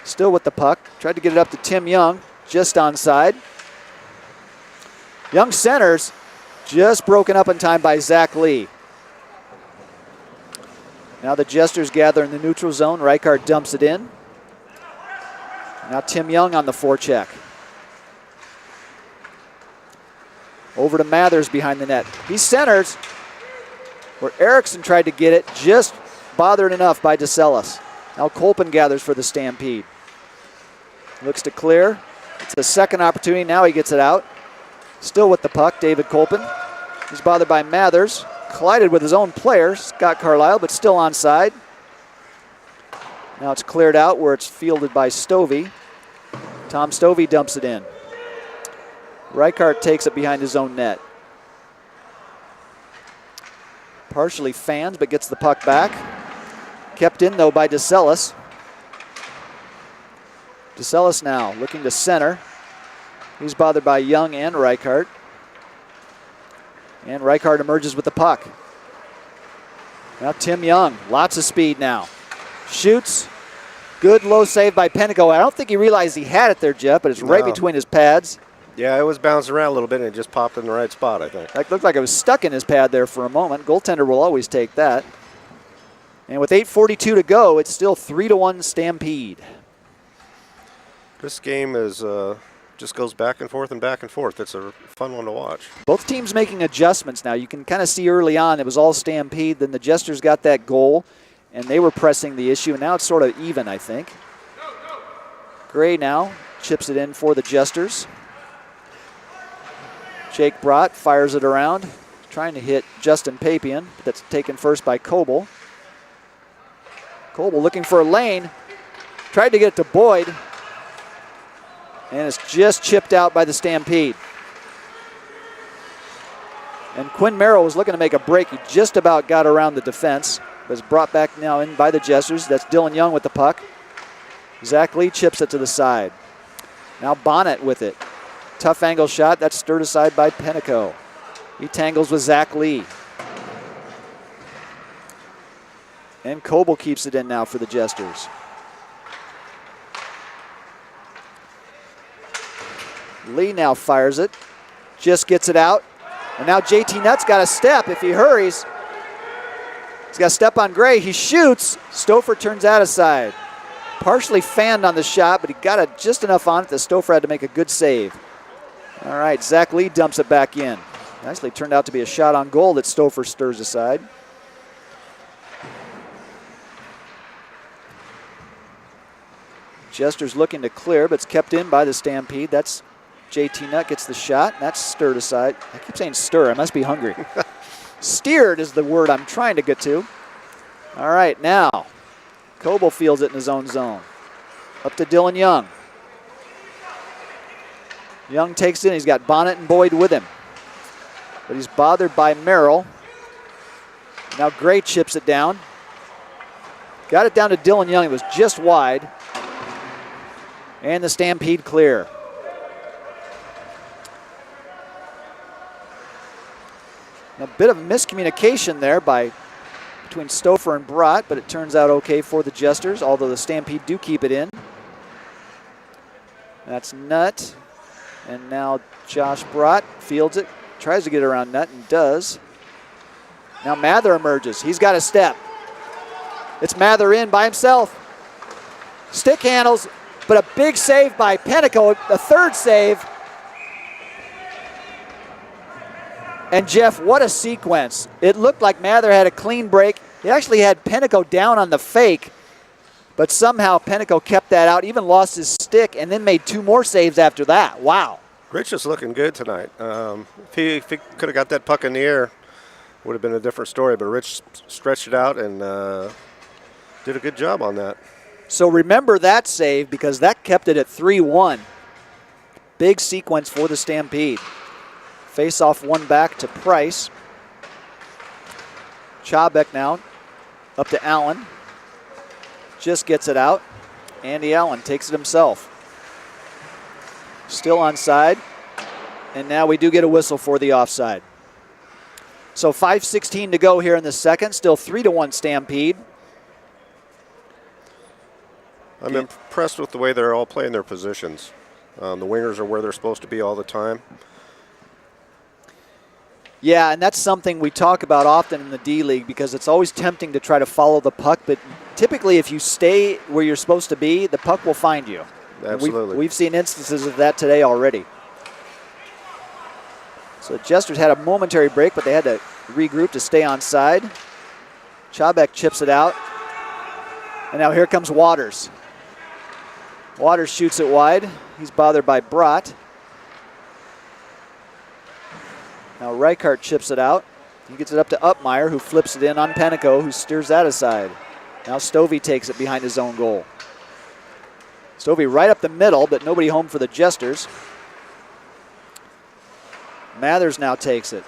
Still with the puck. Tried to get it up to Tim Young. Just onside. Young centers. Just broken up in time by Zach Lee. Now the Jesters gather in the neutral zone. Reichart dumps it in. Now Tim Young on the forecheck. Over to Mathers behind the net. He centers where Erickson tried to get it. Just bothered enough by DeCellis. Now Kolpin gathers for the Stampede. Looks to clear. It's the second opportunity. Now he gets it out. Still with the puck, David Kolpin. He's bothered by Mathers. Collided with his own player, Scott Carlisle, but still onside. Now it's cleared out where it's fielded by Stovey. Tom Stovey dumps it in. Reichart takes it behind his own net. Partially fans, but gets the puck back. Kept in, though, by DeCellis. DeCellis now looking to center. He's bothered by Young and Reichart. And Reichart emerges with the puck. Now Tim Young, lots of speed now. Shoots. Good low save by Penteco. I don't think he realized he had it there, Jeff, but it's right between his pads. Yeah, it was bouncing around a little bit and it just popped in the right spot, I think. It looked like it was stuck in his pad there for a moment. Goaltender will always take that. And with 8:42 to go, it's still 3-1 Stampede. This game is just goes back and forth and back and forth. It's a fun one to watch. Both teams making adjustments now. You can kind of see early on it was all Stampede. Then the Jesters got that goal, and they were pressing the issue. And now it's sort of even, I think. Gray now chips it in for the Jesters. Jake Brott fires it around, trying to hit Justin Papian. That's taken first by Coble. Coble looking for a lane. Tried to get it to Boyd. And it's just chipped out by the Stampede. And Quinn Merrill was looking to make a break. He just about got around the defense. But it's brought back now in by the Jesters. That's Dylan Young with the puck. Zach Lee chips it to the side. Now Bonnet with it. Tough angle shot. That's stirred aside by Penteco. He tangles with Zach Lee. And Coble keeps it in now for the Jesters. Lee now fires it. Just gets it out. And now JT Nutt's got a step if he hurries. He's got a step on Gray. He shoots. Stouffer turns out of side. Partially fanned on the shot, but he got it just enough on it that Stouffer had to make a good save. All right, Zach Lee dumps it back in. Nicely turned out to be a shot on goal that Stouffer stirs aside. Jesters looking to clear, but it's kept in by the Stampede. That's JT Nutt gets the shot. That's stirred aside. I keep saying stir. I must be hungry. Steered is the word I'm trying to get to. All right, now Coble fields it in his own zone. Up to Dylan Young. Young takes it in. He's got Bonnet and Boyd with him. But he's bothered by Merrill. Now Gray chips it down. Got it down to Dylan Young. It was just wide. And the Stampede clear. A bit of miscommunication there between Stouffer and Brott, but it turns out okay for the Jesters, although the Stampede do keep it in. That's Nutt. And now Josh Brott fields it, tries to get around Nutt, and does. Now Mather emerges. He's got a step. It's Mather in by himself. Stick handles, but a big save by Penteco, the third save. And Jeff, what a sequence. It looked like Mather had a clean break. He actually had Penteco down on the fake. But somehow Penteco kept that out, even lost his stick, and then made 2 more saves after that. Wow. Rich is looking good tonight. If he could have got that puck in the air, would have been a different story. But Rich stretched it out and did a good job on that. So remember that save because that kept it at 3-1. Big sequence for the Stampede. Face-off one back to Price. Chobek now up to Allen. Just gets it out. Andy Allen takes it himself. Still onside. And now we do get a whistle for the offside. So 5:16 to go here in the second. Still 3-1 Stampede. I'm impressed with the way they're all playing their positions. The wingers are where they're supposed to be all the time. Yeah, and that's something we talk about often in the D-League because it's always tempting to try to follow the puck, but typically if you stay where you're supposed to be, the puck will find you. Absolutely. We've seen instances of that today already. So Jesters had a momentary break, but they had to regroup to stay on side. Chobek chips it out. And now here comes Waters. Waters shoots it wide. He's bothered by Brott. Now Reichart chips it out. He gets it up to Upmeyer, who flips it in on Penteco, who steers that aside. Now Stovey takes it behind his own goal. Stovey right up the middle, but nobody home for the Jesters. Mathers now takes it.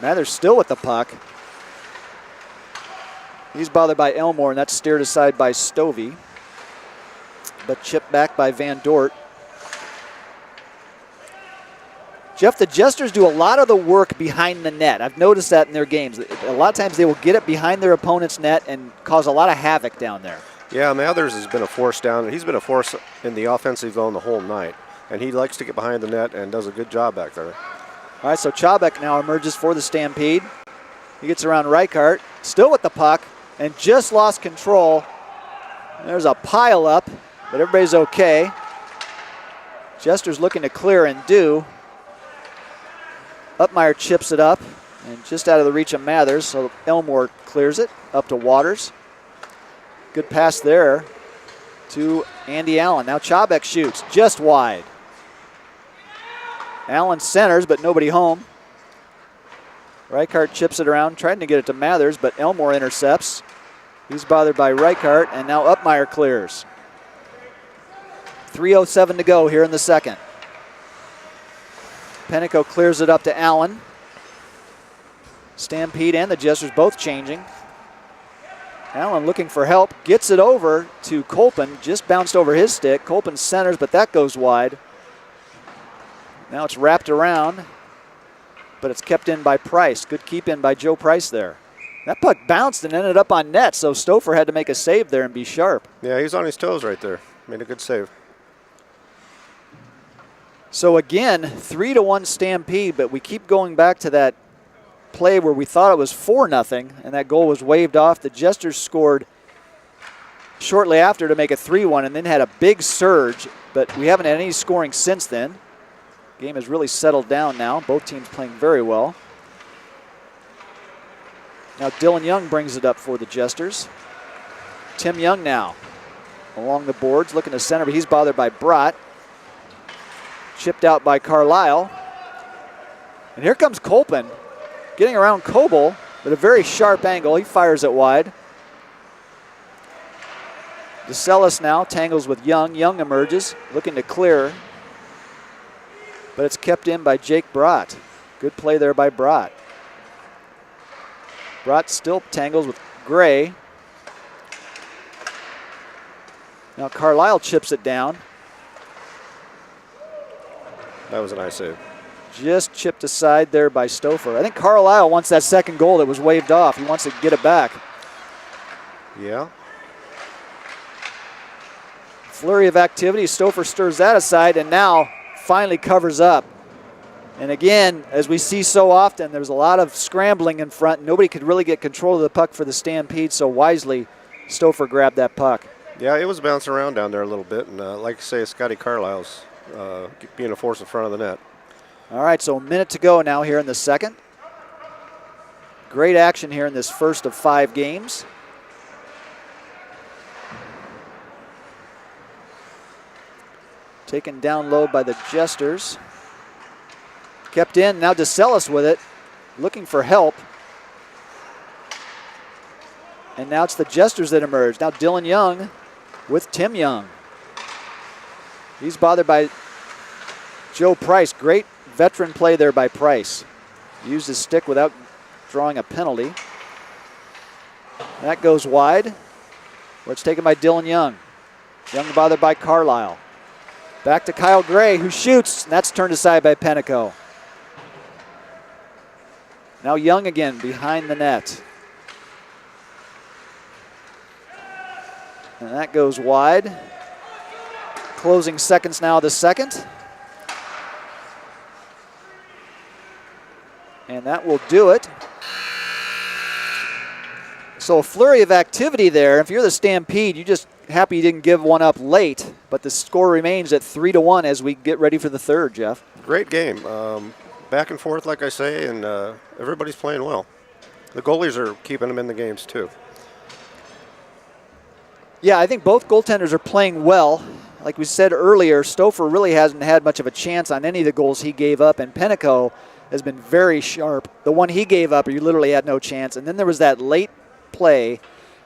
Mathers still with the puck. He's bothered by Elmore, and that's steered aside by Stovey. But chipped back by Van Dort. Jeff, the Jesters do a lot of the work behind the net. I've noticed that in their games. A lot of times they will get it behind their opponent's net and cause a lot of havoc down there. Yeah, Mathers has been a force down. He's been a force in the offensive zone the whole night. And he likes to get behind the net and does a good job back there. All right, so Chobek now emerges for the Stampede. He gets around Reichart, still with the puck, and just lost control. There's a pile up, but everybody's okay. Jesters looking to clear and do. Upmeyer chips it up, and just out of the reach of Mathers, so Elmore clears it up to Waters. Good pass there to Andy Allen. Now Chobek shoots just wide. Allen centers, but nobody home. Reichart chips it around, trying to get it to Mathers, but Elmore intercepts. He's bothered by Reichart, and now Upmeyer clears. 3:07 to go here in the second. Penteco clears it up to Allen. Stampede and the Jesters both changing. Allen looking for help, gets it over to Colpin, just bounced over his stick. Colpin centers, but that goes wide. Now it's wrapped around, but it's kept in by Price. Good keep in by Joe Price there. That puck bounced and ended up on net, so Stouffer had to make a save there and be sharp. Yeah, he's on his toes right there. Made a good save. So again, 3-1 Stampede, but we keep going back to that play where we thought it was 4-0, and that goal was waved off. The Jesters scored shortly after to make it 3-1 and then had a big surge, but we haven't had any scoring since then. Game has really settled down now. Both teams playing very well. Now Dylan Young brings it up for the Jesters. Tim Young now along the boards, looking to center, but he's bothered by Brott. Chipped out by Carlisle. And here comes Colpin, getting around Coble at a very sharp angle. He fires it wide. DeCellis now tangles with Young. Young emerges, looking to clear. But it's kept in by Jake Brott. Good play there by Brott. Brott still tangles with Gray. Now Carlisle chips it down. That was a nice save. Just chipped aside there by Stouffer. I think Carlisle wants that second goal that was waved off. He wants to get it back. Yeah. Flurry of activity. Stouffer stirs that aside and now finally covers up. And again, as we see so often, there's a lot of scrambling in front. Nobody could really get control of the puck for the Stampede, so wisely Stouffer grabbed that puck. Yeah, it was bouncing around down there a little bit, and like I say, Scotty Carlisle's being a force in front of the net. All right, so a minute to go now here in the second. Great action here in this first of 5 games. Taken down low by the Jesters. Kept in, now DeCellis with it, looking for help. And now it's the Jesters that emerge. Now Dylan Young with Tim Young. He's bothered by Joe Price. Great veteran play there by Price. Used his stick without drawing a penalty. That goes wide, where it's taken by Dylan Young. Young bothered by Carlisle. Back to Kyle Gray, who shoots, and that's turned aside by Penteco. Now Young again behind the net. And that goes wide. Closing seconds now of the second. And that will do it. So a flurry of activity there. If you're the Stampede, you're just happy you didn't give one up late, but the score remains at 3-1 as we get ready for the third, Jeff. Great game. Back and forth, like I say, and everybody's playing well. The goalies are keeping them in the games, too. Yeah, I think both goaltenders are playing well. Like we said earlier, Stouffer really hasn't had much of a chance on any of the goals he gave up, and Penteco has been very sharp. The one he gave up, he literally had no chance. And then there was that late play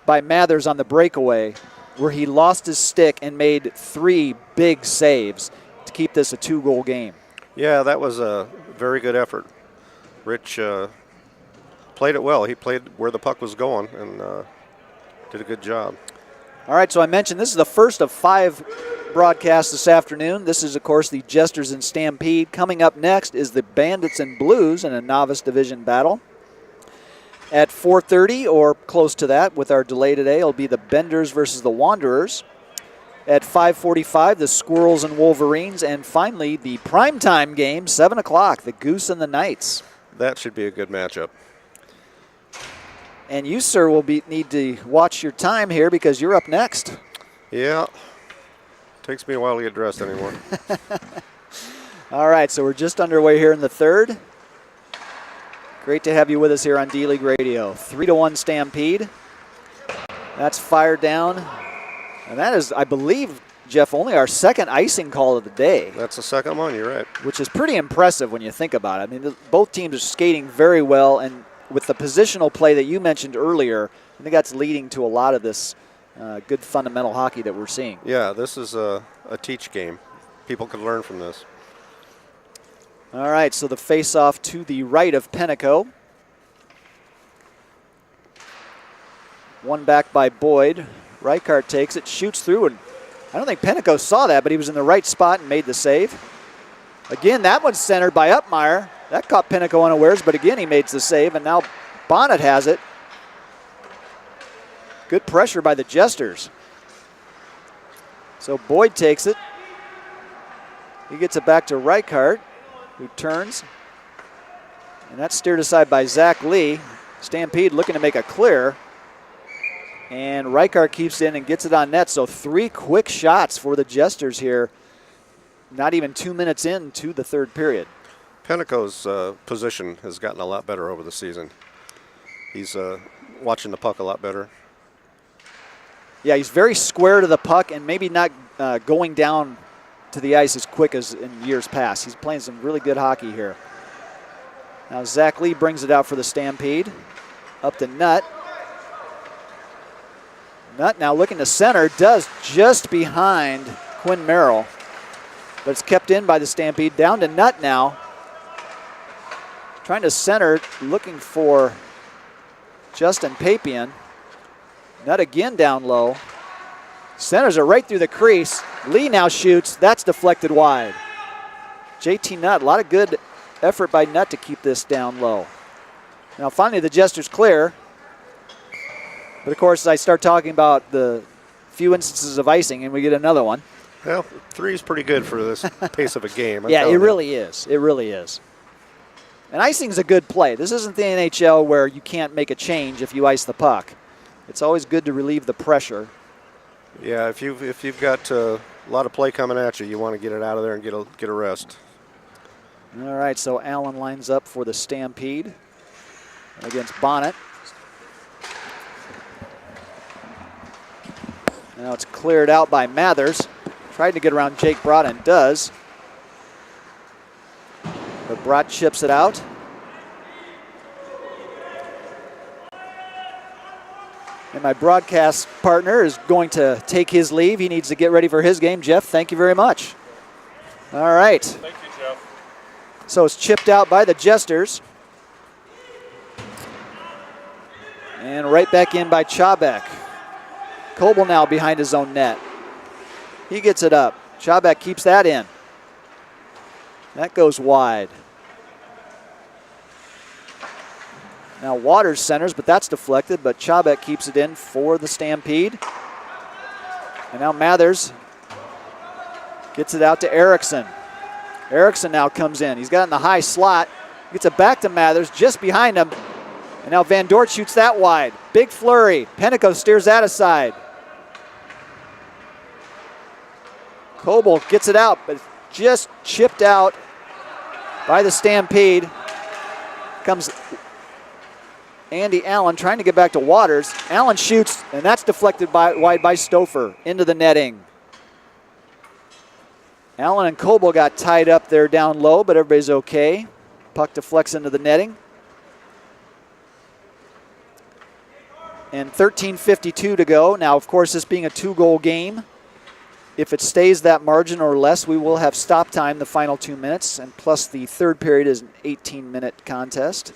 by Mathers on the breakaway where he lost his stick and made 3 big saves to keep this a 2-goal game. Yeah, that was a very good effort. Rich played it well. He played where the puck was going and did a good job. All right, so I mentioned this is the first of 5 broadcasts this afternoon. This is, of course, the Jesters and Stampede. Coming up next is the Bandits and Blues in a novice division battle. At 4:30 or close to that, with our delay today, it'll be the Benders versus the Wanderers. At 5:45, the Squirrels and Wolverines. And finally, the primetime game, 7 o'clock, the Goose and the Knights. That should be a good matchup. And you, sir, will need to watch your time here because you're up next. Yeah. Takes me a while to get dressed anymore. All right, so we're just underway here in the third. Great to have you with us here on D-League Radio. 3-1 Stampede. That's fired down. And that is, I believe, Jeff, only our second icing call of the day. That's the second one, you're right. Which is pretty impressive when you think about it. I mean, both teams are skating very well, and with the positional play that you mentioned earlier, I think that's leading to a lot of this good fundamental hockey that we're seeing. Yeah, this is a teach game. People can learn from this. All right, so the face-off to the right of Penteco. One back by Boyd. Reichart takes it, shoots through, and I don't think Penteco saw that, but he was in the right spot and made the save. Again, that one's centered by Upmeyer. That caught Penteco unawares, but again, he made the save, and now Bonnet has it. Good pressure by the Jesters. So Boyd takes it. He gets it back to Reichart, who turns. And that's steered aside by Zach Lee. Stampede looking to make a clear. And Reichart keeps in and gets it on net. So 3 quick shots for the Jesters here. Not even 2 minutes into the third period. Penteco's position has gotten a lot better over the season. He's watching the puck a lot better. Yeah, he's very square to the puck and maybe not going down to the ice as quick as in years past. He's playing some really good hockey here. Now Zach Lee brings it out for the Stampede. Up to Nutt. Nutt now looking to center, does just behind Quinn Merrill. But it's kept in by the Stampede. Down to Nutt now. Trying to center, looking for Justin Papian. Nutt again down low. Centers are right through the crease. Lee now shoots. That's deflected wide. JT Nutt, a lot of good effort by Nutt to keep this down low. Now finally the Jesters clear. But of course, I start talking about the few instances of icing, and we get another one. Well, 3 is pretty good for this pace of a game. Yeah, it really is. It really is. And icing's a good play. This isn't the NHL where you can't make a change if you ice the puck. It's always good to relieve the pressure. Yeah, if you've got a lot of play coming at you, you want to get it out of there and get a rest. All right, so Allen lines up for the Stampede against Bonnet. Now it's cleared out by Mathers. Tried to get around Jake Brott and does. But Brott chips it out. And my broadcast partner is going to take his leave. He needs to get ready for his game. Jeff, thank you very much. All right. Thank you, Jeff. So it's chipped out by the Jesters. And right back in by Chobek. Coble now behind his own net. He gets it up. Chobek keeps that in. That goes wide. Now Waters centers, but that's deflected, but Chobek keeps it in for the Stampede. And now Mathers gets it out to Erickson. Erickson now comes in. He's got it in the high slot. Gets it back to Mathers, just behind him. And now Van Dort shoots that wide. Big flurry. Penteco steers that aside. Coble gets it out, but just chipped out by the Stampede. Comes Andy Allen trying to get back to Waters. Allen shoots, and that's deflected wide by Stouffer into the netting. Allen and Coble got tied up there down low, but everybody's okay. Puck deflects into the netting. And 13:52 to go. Now, of course, this being a 2-goal game, if it stays that margin or less, we will have stop time the final 2 minutes, and plus the third period is an 18-minute contest.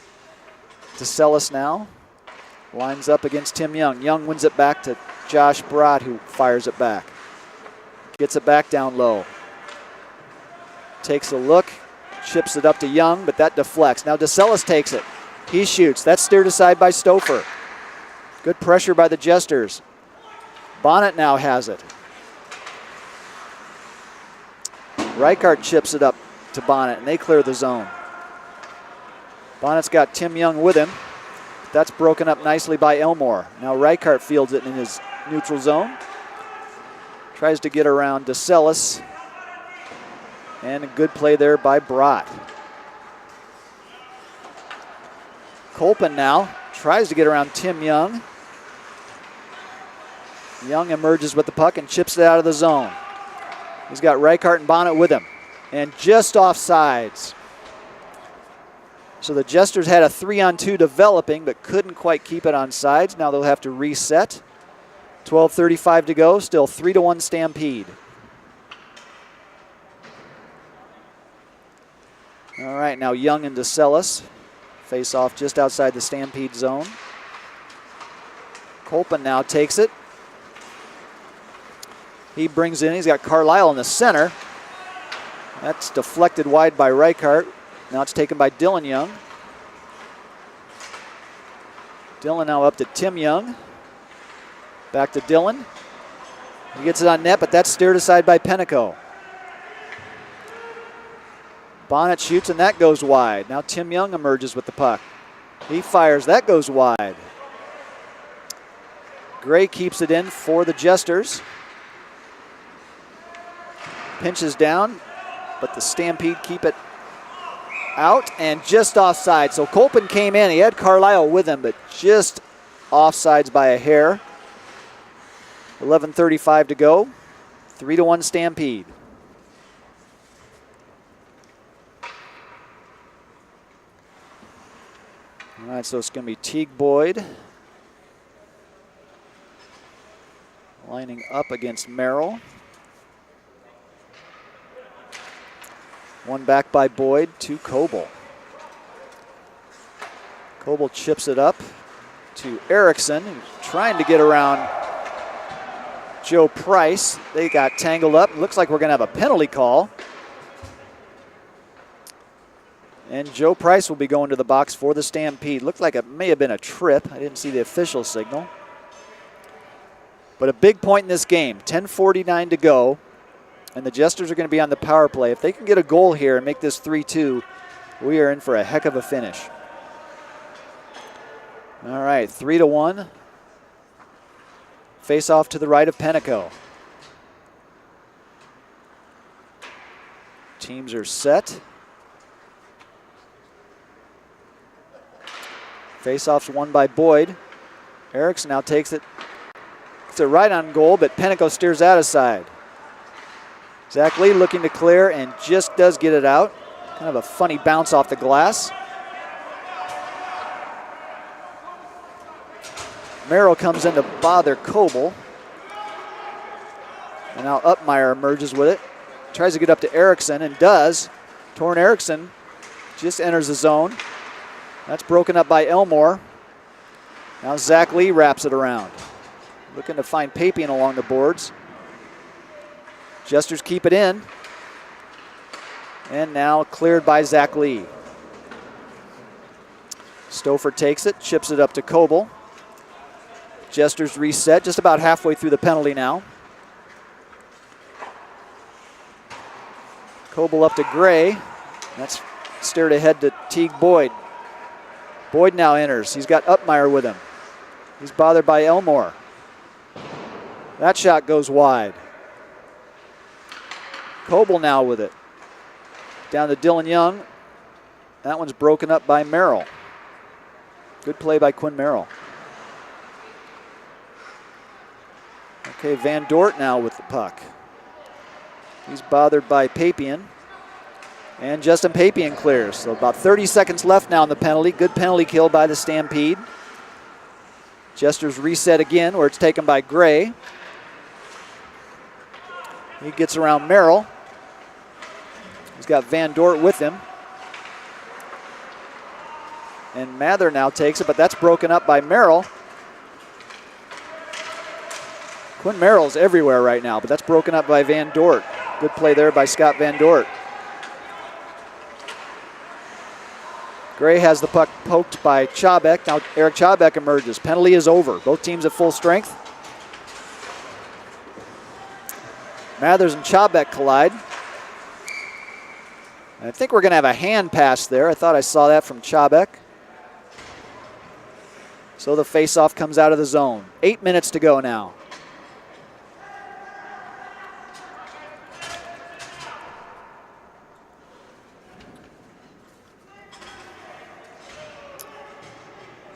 DeCellis now lines up against Tim Young. Young wins it back to Josh Brott, who fires it back. Gets it back down low. Takes a look, chips it up to Young, but that deflects. Now DeCellis takes it. He shoots. That's steered aside by Stouffer. Good pressure by the Jesters. Bonnet now has it. Reichart chips it up to Bonnet, and they clear the zone. Bonnet's got Tim Young with him. That's broken up nicely by Elmore. Now Reichart fields it in his neutral zone. Tries to get around DeCellis. And a good play there by Brott. Colpin now tries to get around Tim Young. Young emerges with the puck and chips it out of the zone. He's got Reichart and Bonnet with him. And just offsides. So the Jesters had a 3-on-2 developing, but couldn't quite keep it on sides. Now they'll have to reset. 12:35 to go, still 3-1 Stampede. All right, now Young and DeCellis face off just outside the Stampede zone. Colpin now takes it. He brings in, he's got Carlisle in the center. That's deflected wide by Reichart. Now it's taken by Dylan Young. Dylan now up to Tim Young. Back to Dylan. He gets it on net, but that's steered aside by Penteco. Bonnet shoots, and that goes wide. Now Tim Young emerges with the puck. He fires, that goes wide. Gray keeps it in for the Jesters. Pinches down, but the Stampede keep it out and just offside. So Colpin came in. He had Carlisle with him, but just offsides by a hair. 11:35 to go. 3-1 Stampede. All right, so it's going to be Teague Boyd lining up against Merrill. One back by Boyd to Coble. Coble chips it up to Erickson, who's trying to get around Joe Price. They got tangled up. Looks like we're going to have a penalty call. And Joe Price will be going to the box for the Stampede. Looked like it may have been a trip. I didn't see the official signal. But a big point in this game. 10:49 to go. And the Jesters are going to be on the power play. If they can get a goal here and make this 3-2, we are in for a heck of a finish. All right, 3-1. Face off to the right of Penteco. Teams are set. Face-off's won by Boyd. Erickson now takes it. It's a right on goal, but Penteco steers that aside. Zach Lee looking to clear and just does get it out. Kind of a funny bounce off the glass. Merrill comes in to bother Coble. And now Upmeyer emerges with it. Tries to get up to Erickson and does. Torrin Erickson just enters the zone. That's broken up by Elmore. Now Zach Lee wraps it around. Looking to find Papian along the boards. Jesters keep it in. And now cleared by Zach Lee. Stouffer takes it, chips it up to Coble. Jesters reset, just about halfway through the penalty now. Coble up to Gray. That's steered ahead to Teague Boyd. Boyd now enters. He's got Upmeyer with him. He's bothered by Elmore. That shot goes wide. Coble now with it. Down to Dylan Young. That one's broken up by Merrill. Good play by Quinn Merrill. Okay, Van Dort now with the puck. He's bothered by Papian. And Justin Papian clears. So about 30 seconds left now in the penalty. Good penalty kill by the Stampede. Jesters reset again where it's taken by Gray. He gets around Merrill. He's got Van Dort with him. And Mather now takes it, but that's broken up by Merrill. Quinn Merrill's everywhere right now, but that's broken up by Van Dort. Good play there by Scott Van Dort. Gray has the puck poked by Chabek. Now Eric Chabek emerges. Penalty is over. Both teams at full strength. Mathers and Chabek collide. I think we're going to have a hand pass there. I thought I saw that from Chabek. So the faceoff comes out of the zone. 8 minutes to go now.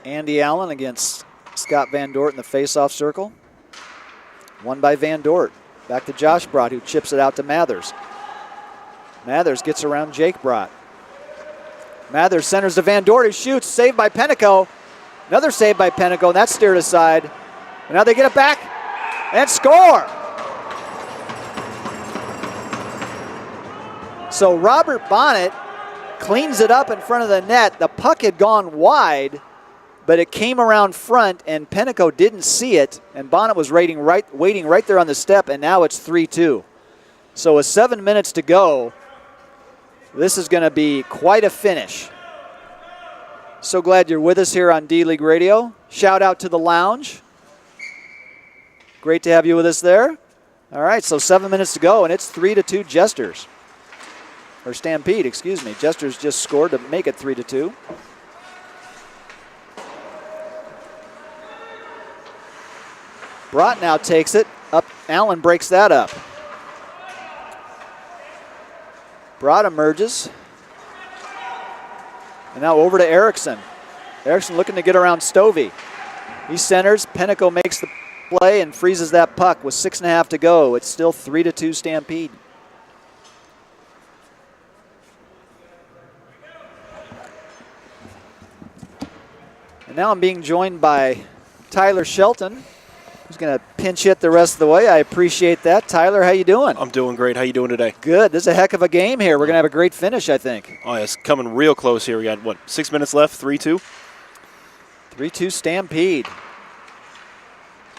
Andy Allen against Scott Van Dort in the faceoff circle. Won by Van Dort. Back to Josh Brott, who chips it out to Mathers. Mathers gets around Jake Brott. Mathers centers to Van Dort, who shoots. Saved by Penico. Another save by Penico, and that's steered aside. And now they get it back and score. So Robert Bonnet cleans it up in front of the net. The puck had gone wide, but it came around front, and Penico didn't see it, and Bonnet was waiting right there on the step, and now it's 3-2. So with 7 minutes to go, this is going to be quite a finish. So glad you're with us here on D-League Radio. Shout out to the lounge. Great to have you with us there. All right, so 7 minutes to go, and it's 3-2 Jesters. Or Stampede, excuse me. Jesters just scored to make it 3-2. Brott now takes it up. Allen breaks that up. Brott emerges. And now over to Erickson. Erickson looking to get around Stovey. He centers. Penico makes the play and freezes that puck with 6.5 to go. It's still 3-2 Stampede. And now I'm being joined by Tyler Shelton, who's going to pinch hit the rest of the way. I appreciate that. Tyler, how you doing? I'm doing great. How you doing today? Good. This is a heck of a game here. We're going to have a great finish, I think. Oh, yeah, it's coming real close here. We got, 6 minutes left, 3-2? 3-2 Stampede.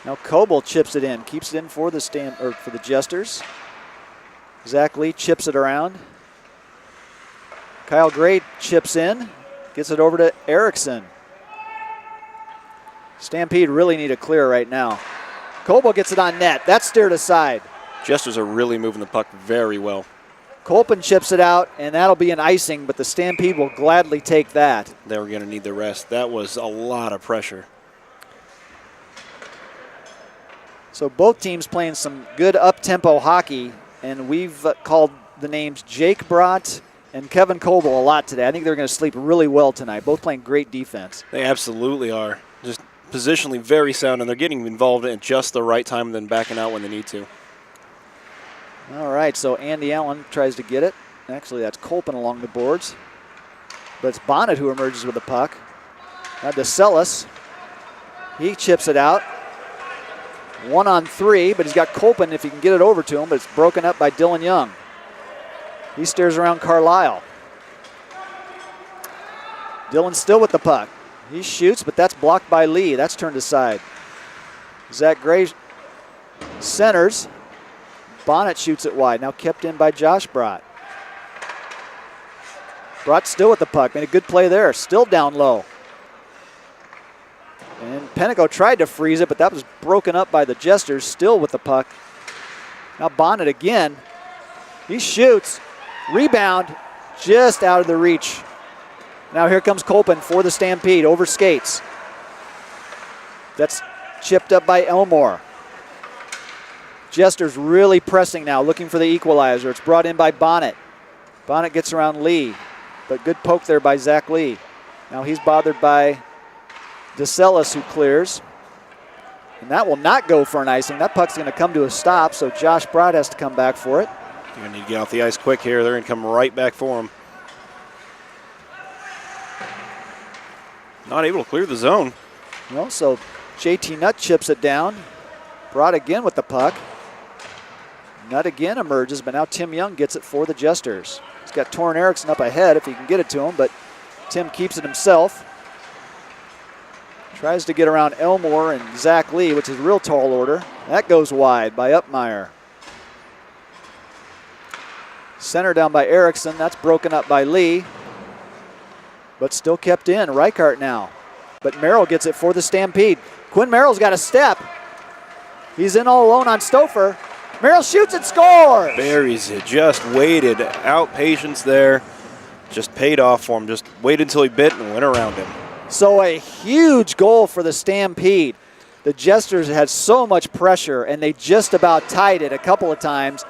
Now Coble chips it in, keeps it in for the Jesters. Zach Lee chips it around. Kyle Gray chips in, gets it over to Erickson. Stampede really need a clear right now. Coble gets it on net. That's steered aside. Jesters are really moving the puck very well. Colpin chips it out, and that'll be an icing, but the Stampede will gladly take that. They were going to need the rest. That was a lot of pressure. So both teams playing some good up-tempo hockey, and we've called the names Jake Brott and Kevin Coble a lot today. I think they're going to sleep really well tonight. Both playing great defense. They absolutely are. Just positionally very sound, and they're getting involved at just the right time and then backing out when they need to. All right, so Andy Allen tries to get it. Actually, that's Colpin along the boards. But it's Bonnet who emerges with the puck. Now DeCellis, he chips it out. 1-on-3, but he's got Colpin if he can get it over to him, but it's broken up by Dylan Young. He steers around Carlisle. Dylan still with the puck. He shoots, but that's blocked by Lee. That's turned aside. Zach Gray centers. Bonnet shoots it wide. Now kept in by Josh Brott. Brott still with the puck. Made a good play there. Still down low. And Penico tried to freeze it, but that was broken up by the Jesters. Still with the puck. Now Bonnet again. He shoots. Rebound. Just out of the reach. Now here comes Colpin for the Stampede. Over skates. That's chipped up by Elmore. Jesters really pressing now, looking for the equalizer. It's brought in by Bonnet. Bonnet gets around Lee, but good poke there by Zach Lee. Now he's bothered by DeCellis, who clears. And that will not go for an icing. That puck's going to come to a stop, so Josh Brott has to come back for it. You're going to need to get off the ice quick here. They're going to come right back for him. Not able to clear the zone. Well, so JT Nutt chips it down. Brott again with the puck. Nutt again emerges, but now Tim Young gets it for the Jesters. He's got Torrin Erickson up ahead if he can get it to him, but Tim keeps it himself. Tries to get around Elmore and Zach Lee, which is a real tall order. That goes wide by Upmeyer. Center down by Erickson. That's broken up by Lee, but still kept in. Reichart now. But Merrill gets it for the Stampede. Quinn Merrill's got a step. He's in all alone on Stouffer. Merrill shoots and scores. Buries it. Just waited. Out patience there. Just paid off for him. Just waited until he bit and went around him. So a huge goal for the Stampede. The Jesters had so much pressure, and they just about tied it a couple of times.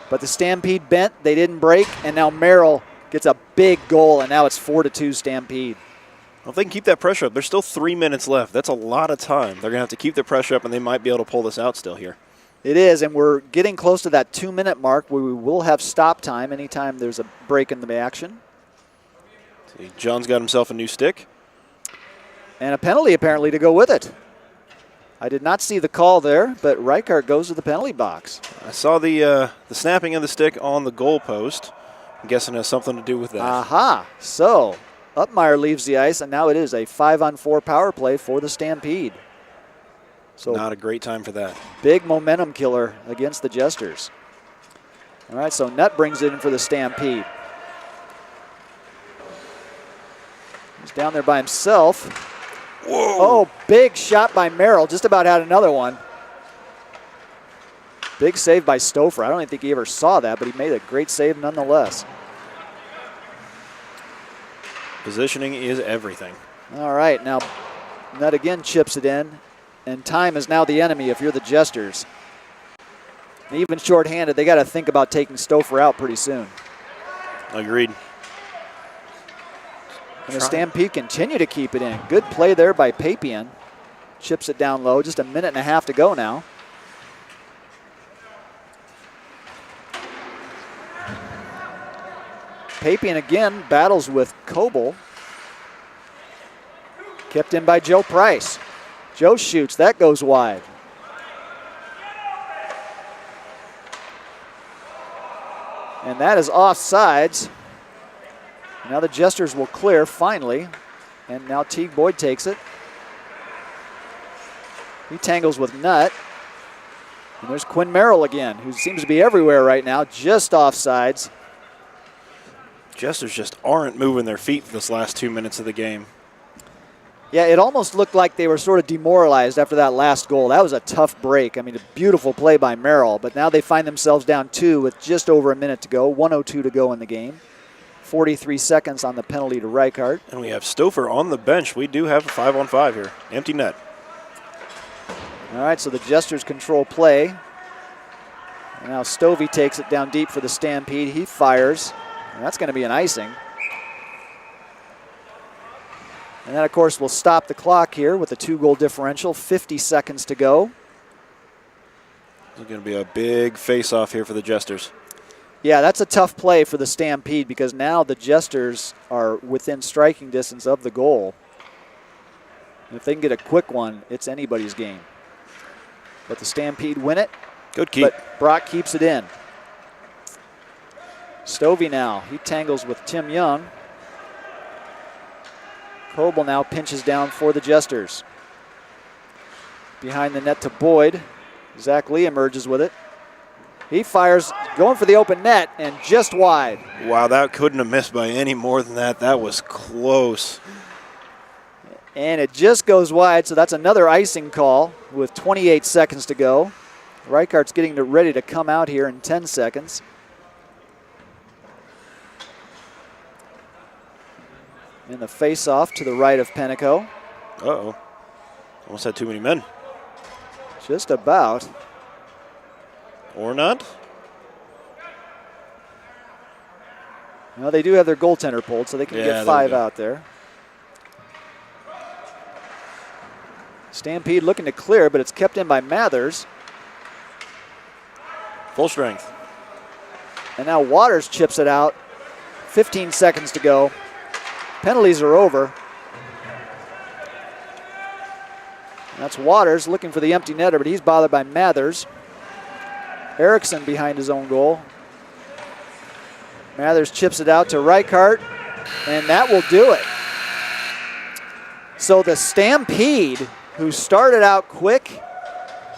But the Stampede bent. They didn't break, and now Merrill gets a big goal, and now it's 4-2 Stampede. Well, if they can keep that pressure up, there's still 3 minutes left. That's a lot of time. They're going to have to keep the pressure up, and they might be able to pull this out still here. It is, and we're getting close to that 2-minute mark where we will have stop time anytime there's a break in the action. See, John's got himself a new stick. And a penalty apparently to go with it. I did not see the call there, but Reichart goes to the penalty box. I saw the snapping of the stick on the goal post. I'm guessing it has something to do with that. Aha, so Upmeyer leaves the ice, and now it is a 5-on-4 power play for the Stampede. So not a great time for that. Big momentum killer against the Jesters. All right, so Nutt brings it in for the Stampede. He's down there by himself. Whoa. Oh, big shot by Merrill. Just about had another one. Big save by Stouffer. I don't even think he ever saw that, but he made a great save nonetheless. Positioning is everything. All right, now Nutt again chips it in, and time is now the enemy if you're the Jesters. And even shorthanded, they got to think about taking Stouffer out pretty soon. Agreed. And the Stampede continue to keep it in. Good play there by Papian. Chips it down low. Just a minute and a half to go now. Papian again battles with Coble. Kept in by Joe Price. Joe shoots. That goes wide. And that is offsides. Now the Jesters will clear finally. And now Teague Boyd takes it. He tangles with Nutt. And there's Quinn Merrill again, who seems to be everywhere right now, just offsides. Jesters just aren't moving their feet for this last 2 minutes of the game. Yeah, it almost looked like they were sort of demoralized after that last goal. That was a tough break. I mean, a beautiful play by Merrill, but now they find themselves down 2 with just over a minute to go, 1:02 to go in the game. 43 seconds on the penalty to Reichart. And we have Stouffer on the bench. We do have a 5-on-5 here. Empty net. All right, so the Jesters control play. And now Stovey takes it down deep for the Stampede. He fires, and that's going to be an icing. And that, of course, will stop the clock here with a 2-goal differential, 50 seconds to go. It's going to be a big face-off here for the Jesters. Yeah, that's a tough play for the Stampede because now the Jesters are within striking distance of the goal. And if they can get a quick one, it's anybody's game. But the Stampede win it. Good keep. But Brock keeps it in. Stovey now, he tangles with Tim Young. Coble now pinches down for the Jesters. Behind the net to Boyd. Zach Lee emerges with it. He fires, going for the open net, and just wide. Wow, that couldn't have missed by any more than that. That was close. And it just goes wide, so that's another icing call with 28 seconds to go. Reichardt's getting ready to come out here in 10 seconds. In the face-off to the right of Penico. Uh-oh. Almost had too many men. Just about. Or not? Well, they do have their goaltender pulled, so they can get 5 out there. Stampede looking to clear, but it's kept in by Mathers. Full strength. And now Waters chips it out. 15 seconds to go. Penalties are over. That's Waters looking for the empty netter, but he's bothered by Mathers. Erickson behind his own goal. Mathers chips it out to Reichhardt, and that will do it. So the Stampede, who started out quick,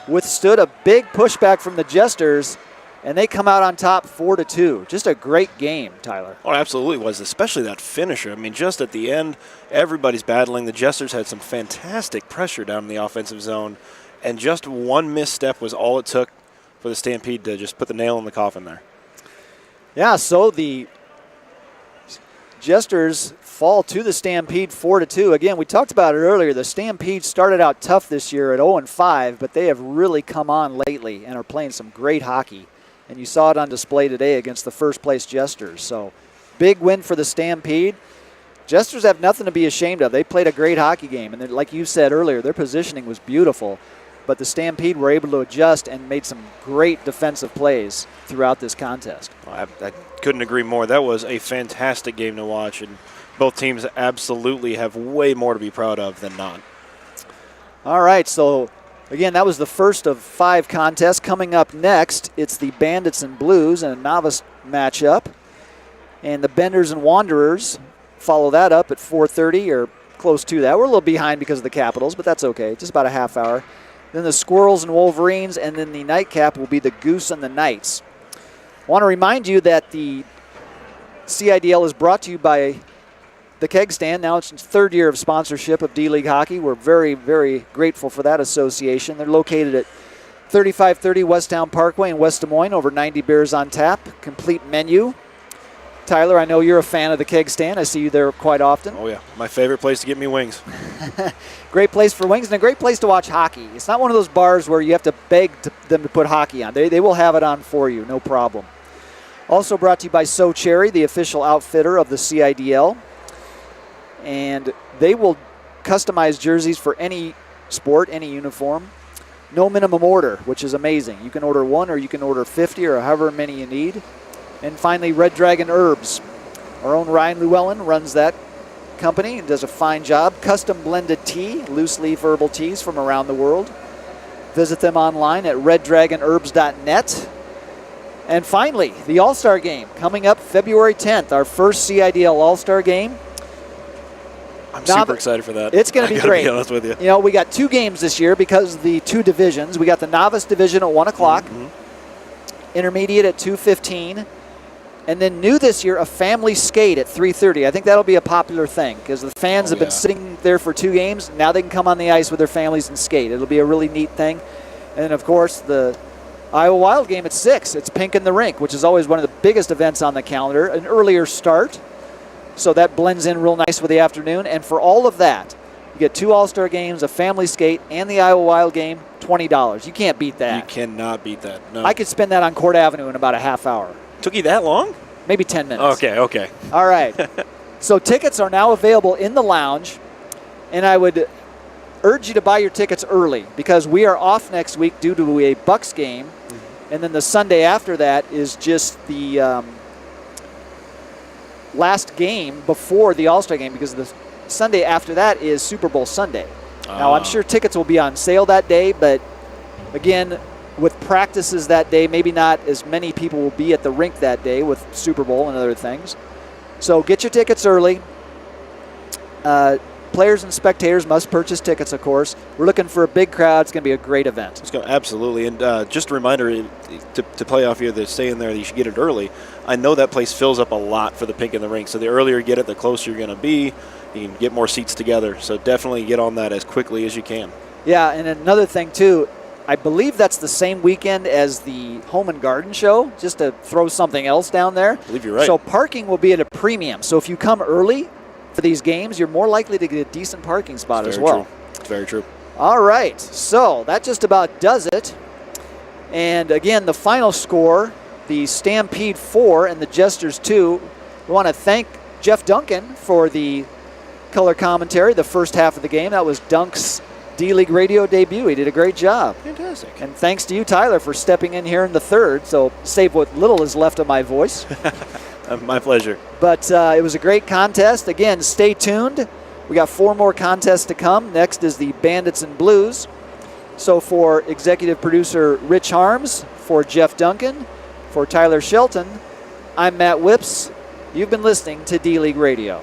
withstood a big pushback from the Jesters, and they come out on top 4-2. Just a great game, Tyler. Oh, it absolutely was, especially that finisher. I mean, just at the end, everybody's battling. The Jesters had some fantastic pressure down in the offensive zone, and just one misstep was all it took for the Stampede to just put the nail in the coffin there. Yeah, so the Jesters fall to the Stampede 4-2. Again, we talked about it earlier. The Stampede started out tough this year at 0-5, but they have really come on lately and are playing some great hockey. And you saw it on display today against the first-place Jesters. So big win for the Stampede. Jesters have nothing to be ashamed of. They played a great hockey game. And like you said earlier, their positioning was beautiful. But the Stampede were able to adjust and made some great defensive plays throughout this contest. I couldn't agree more. That was a fantastic game to watch, and both teams absolutely have way more to be proud of than not. All right, so again, that was the first of 5 contests. Coming up next, it's the Bandits and Blues and a novice matchup. And the Benders and Wanderers follow that up at 4:30 or close to that. We're a little behind because of the Capitals, but that's okay. Just about a half hour. Then the Squirrels and Wolverines, and then the nightcap will be the Goose and the Knights. I want to remind you that the CIDL is brought to you by the Keg Stand. Now it's its 3rd year of sponsorship of D-League Hockey. We're very, very grateful for that association. They're located at 3530 Westtown Parkway in West Des Moines. Over 90 beers on tap. Complete menu. Tyler, I know you're a fan of the Keg Stand. I see you there quite often. Oh, yeah. My favorite place to get me wings. Great place for wings and a great place to watch hockey. It's not one of those bars where you have to beg them to put hockey on. They will have it on for you, no problem. Also brought to you by So Cherry, the official outfitter of the CIDL. And they will customize jerseys for any sport, any uniform. No minimum order, which is amazing. You can order 1 or you can order 50 or however many you need. And finally, Red Dragon Herbs. Our own Ryan Llewellyn runs that company and does a fine job. Custom blended tea, loose leaf herbal teas from around the world. Visit them online at reddragonherbs.net. And finally, the All-Star Game coming up February 10th, our first CIDL All-Star Game. I'm super excited for that. It's going to be great. Be honest with you. You know, we got 2 games this year because of the 2 divisions. We got the novice division at 1 o'clock, intermediate at 2:15, and then new this year, a family skate at 3:30. I think that'll be a popular thing because the fans have been sitting there for 2 games. Now they can come on the ice with their families and skate. It'll be a really neat thing. And then, of course, the Iowa Wild game at 6. It's Pink in the Rink, which is always one of the biggest events on the calendar. An earlier start, so that blends in real nice with the afternoon. And for all of that, you get 2 All-Star games, a family skate, and the Iowa Wild game, $20. You can't beat that. You cannot beat that. No. I could spend that on Court Avenue in about a half hour. Took you that long? Maybe 10 minutes. Okay. All right. So tickets are now available in the lounge, and I would urge you to buy your tickets early because we are off next week due to a Bucks game. And then the Sunday after that is just the last game before the All-Star game because the Sunday after that is Super Bowl Sunday. Now, I'm sure tickets will be on sale that day, but again, with practices that day, maybe not as many people will be at the rink that day with Super Bowl and other things. So get your tickets early. Players and spectators must purchase tickets, of course. We're looking for a big crowd. It's going to be a great event. Absolutely. And just a reminder to play off you, that stay in there, that you should get it early. I know that place fills up a lot for the Pink in the Ring. So the earlier you get it, the closer you're going to be. You can get more seats together. So definitely get on that as quickly as you can. Yeah, and another thing, too, I believe that's the same weekend as the Home and Garden Show, just to throw something else down there. I believe you're right. So parking will be at a premium. So if you come early for these games, you're more likely to get a decent parking spot as well. It's very true. All right, so that just about does it. And again, the final score, the Stampede 4 and the Jesters 2. We want to thank Jeff Duncan for the color commentary, the first half of the game. That was Dunk's D-League radio debut. He did a great job. Fantastic. And thanks to you, Tyler, for stepping in here in the third, so save what little is left of my voice. My pleasure. But it was a great contest. Again, stay tuned. We got 4 more contests to come. Next is the Bandits and Blues. So for executive producer Rich Harms, for Jeff Duncan, for Tyler Shelton, I'm Matt Whips. You've been listening to D-League Radio.